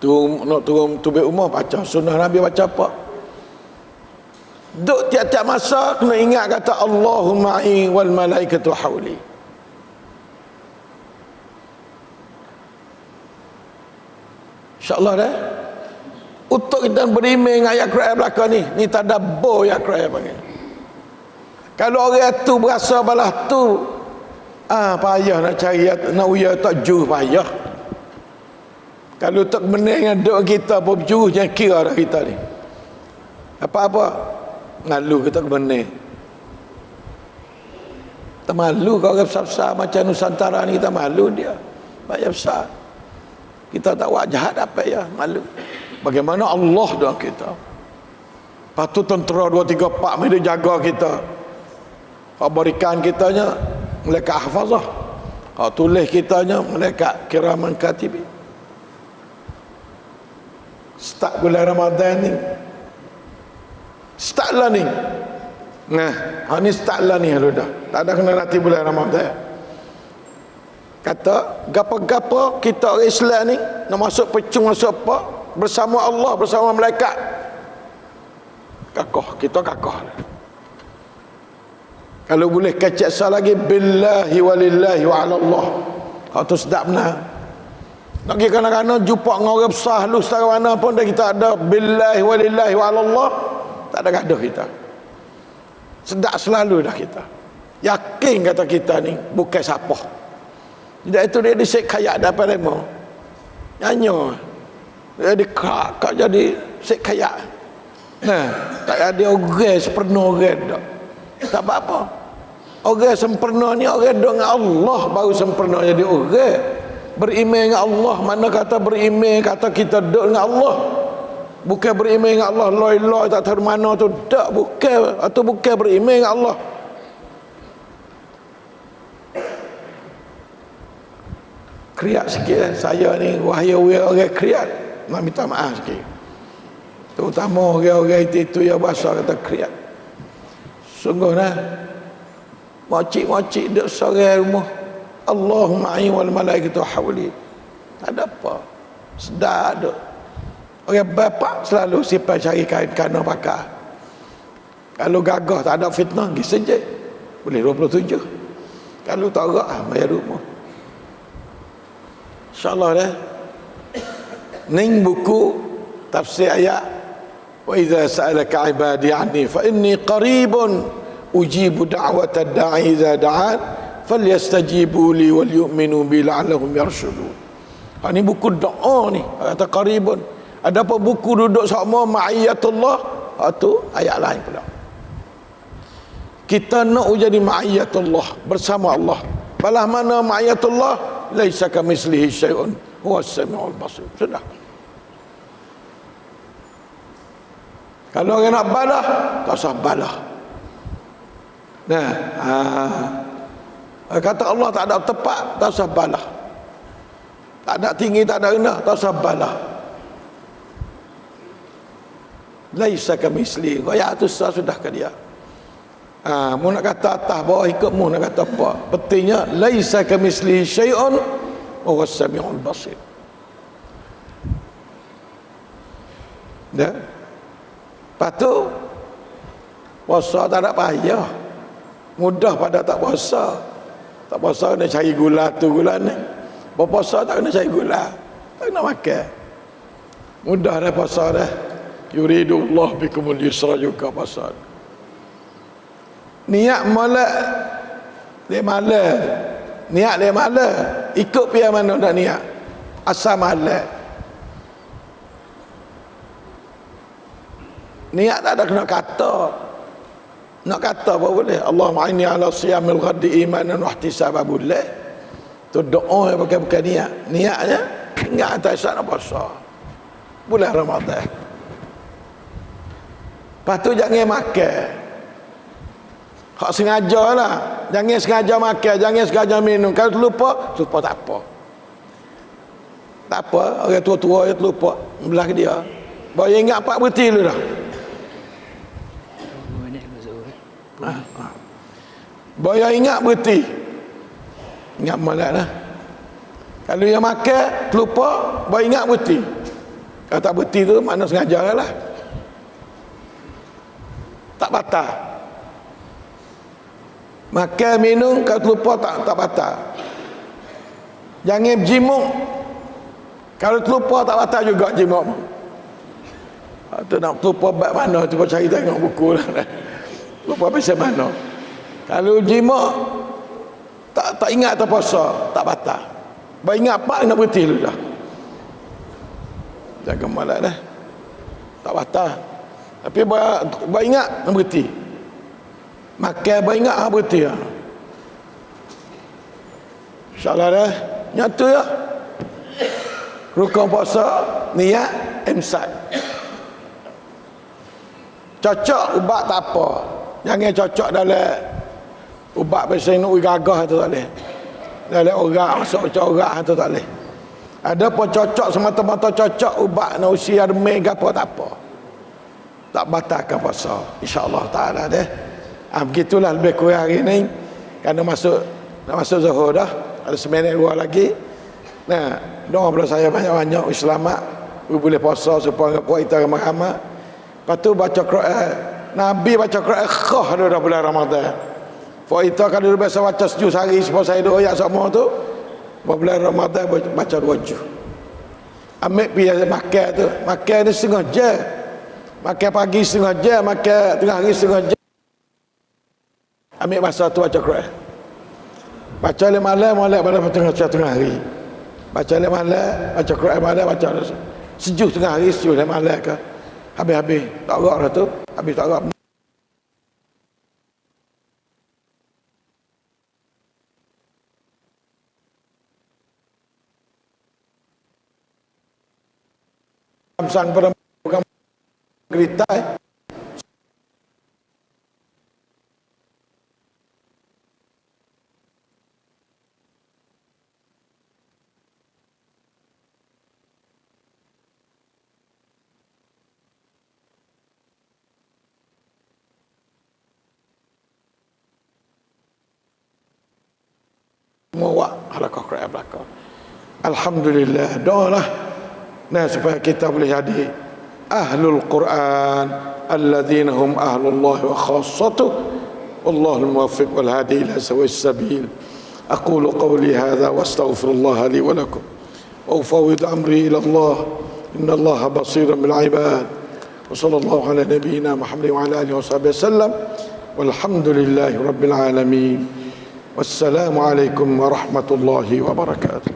Tu nak turun tubik umur baca sunnah Nabi, baca apa? Duk tiap-tiap masa kena ingat kata Allahu ma'i wal malaikatu hauli. InsyaAllah dah. Untuk kita beriman dengan ayat Quran belakang ni tadabbur ayat Quran panggil. Kalau orang tu berasa balah tu, payah nak cari, nak uya tak juh payah. Kalau tak benar dengan doa kita pun juh, jangan kira dah kita ni. Apa-apa ngalu kita benar. Kita malu kalau orang besar-besar macam Nusantara ni, kita malu dia. Banyak besar. Kita tak buat jahat apa ya, malu. Bagaimana Allah doa kita. Lepas tu tentera 2, 3, 4 mereka jaga kita. Kalau berikan kitanya malaikat hafazah. Kalau tulis kitanya malaikat kiraman katibin. Start bulan Ramadan ni. Start lah ni. Nah, ni start lah ni lu dah. Tak ada kena nanti bulan Ramadan. Kata gapa-gapa kita orang Islam ni nak masuk pecung, masuk apa, bersama Allah, bersama malaikat. Kakoh, kita kakoh. Kalau boleh kecek lagi billahi walillahi wa ala Allah. Hak tu sedap benar. Nak pergi kadang-kadang jumpa dengan orang besar lu setara mana pun dah kita ada billahi walillahi wa ala Allah, tak ada gaduh kita. Sedap selalu dah kita. Yakin kata kita ni bukan siapa. Tidak itu dia disek kayak dapat demo. Nyanyo. Dia dikak jadi sek kayak. Nah, tak ada orang sepenuh orang dak. Tak apa-apa. Orang sempurna ni orang dengan Allah baru sempurna jadi orang. Beriman dengan Allah, mana kata beriman kata kita duduk dengan Allah. Bukan beriman dengan Allah loi-loi tak tahu mana tu, tak, bukan. Atau bukan beriman dengan Allah. Kriat sikit saya ni wahai orang kriat. Nak minta maaf sikit. Terutama orang-orang itu yang bahasa kata kriat. Sungguh nah, makcik-makcik duduk sorang rumah, Allahumma ma'i wal malaikatu hawli. Tak ada apa. Sedar duduk. Orang bapak selalu simpan cari kain kana pakai. Kalau gagah tak ada fitnah, pergi sejak. Boleh 27. Kalau tak gerak, bayar rumah. InsyaAllah dah. Ning buku tafsir ayat wa idza sa'alaka 'ibadi 'anni fa inni qaribun ujibu da'watad da'i idza da'an falyastajibu li wal yu'minu bi la'allahum yarshudun. Ini buku doa ni, kata qaribun. Ada apa buku duduk sama ma'iyatullah, itu ayat lain pula. Kita nak jadi ma'iyatullah, bersama Allah. Balah mana ma'iyatullah? Laisa kamitslihi syai'un huwas samiul basir. Sudah. Kalau orang nak balah, tak usah balah. Nah, kata Allah tak ada tepat, tak usah balah. Tak ada tinggi, tak ada rendah, tak usah balah. Laisa kamitslihi, ayat tu sudah ke dia. Mu nak kata atas bawah ikut mu nak kata apa? Pentingnya laisa kamitslihi syai'un wa huwas samiul basir. Dah. Lepas tu puasa tak ada payah. Mudah pada tak puasa. Tak puasa kena cari gula tu gula ni. Berpuasa tak kena cari gula. Tak kena makan. Mudah dah puasa dah. Yuridullah bikumul yusra juga puasa. Niat malak dia malak. Niat dia malak. Ikut pihak mana nak niat. Asal malak. Niat tak ada kena kata. Nak kata apa boleh? Allahumma inni ala siyamil ghadi imanan wa ihtisaban boleh. Tu doa yang bukan niat. Niatnya ingat atas sana puasa. Bulan Ramadan. Lepas tu jangan makan. Hak sengaja lah. Jangan sengaja makan, jangan sengaja minum. Kalau terlupa tak apa. Tak apa, orang tua-tua yang terlupa belah dia. Bawa ingat 4 berti dulu dah. Bawa ingat berti. Ingat malam lah. Kalau yang makan terlupa, bawa ingat berti. Kalau tak berti tu makna sengaja lah. Tak batal. Makan minum kalau terlupa tak batal. Jangan jimuk. Kalau terlupa tak batal juga jimuk. Tu nak terlupa bab mana, cuba cari tengok buku lah. Lupa pasal mana. Kalau jimuk tak ingat tak puasa, tak batal. Baik ingat apa nak berhenti dulu dah. Jangan malas dah. Tak batal. Tapi baik ingat nak berhenti. Makan baik ingat berhenti lah. InsyaAllah dah. Nyata ya. Rukun puasa, niat, imsak. Cocok ubat tak apa. Jangan cocok dalam ubat pasal nak gagah tu tak boleh. Dalam orang masuk orang tu tak boleh. Ada pun cocok semata-mata cocok ubat nak usia remeh ke apa tak apa. Tak batalkan puasa. InsyaAllah ta'ala deh. Begitulah lebih kurang hari ni. Kerana nak masuk zuhur dah. Ada seminit 2 lagi. Nah, doa pada saya banyak-banyak selamat. Boleh puasa supaya kita ramai-ramai. Lepas tu baca Quran. Nabi baca Quran khah dah bulan Ramadan. Kita kalau biasa baca 7 hari sebab saya doa ayat sama tu. Bulan Ramadan baca 2 juz. Ambil pergi makan tu. Makan ni setengah jam. Makan pagi setengah jam, makan tengah hari setengah jam. Ambil masa tu baca Quran. Baca le malam molek pada tengah hari. Baca le malam, baca Quran malam, baca sejuk tengah hari, sejuk le malam ke. Habis-habis tak gerak dah tu. Habis tak gerak. Sang pada geritai. Mewak halaqah Quran belakang. Alhamdulillah, doalah nah supaya kita boleh jadi ahlul Quran alladzina hum ahlullah wa khassatuh wallahul muwaffiq wal hadi ila sawa'is sabil. Aqulu qawli hadha wa astaghfirullah li wa lakum wa ufawwid amri ila Allah innallaha basirun bil ibad wa sallallahu ala nabiyyina Muhammad wa ala alihi wa sahbihi wasallam walhamdulillahi rabbil alamin. Wassalamualaikum warahmatullahi wabarakatuh.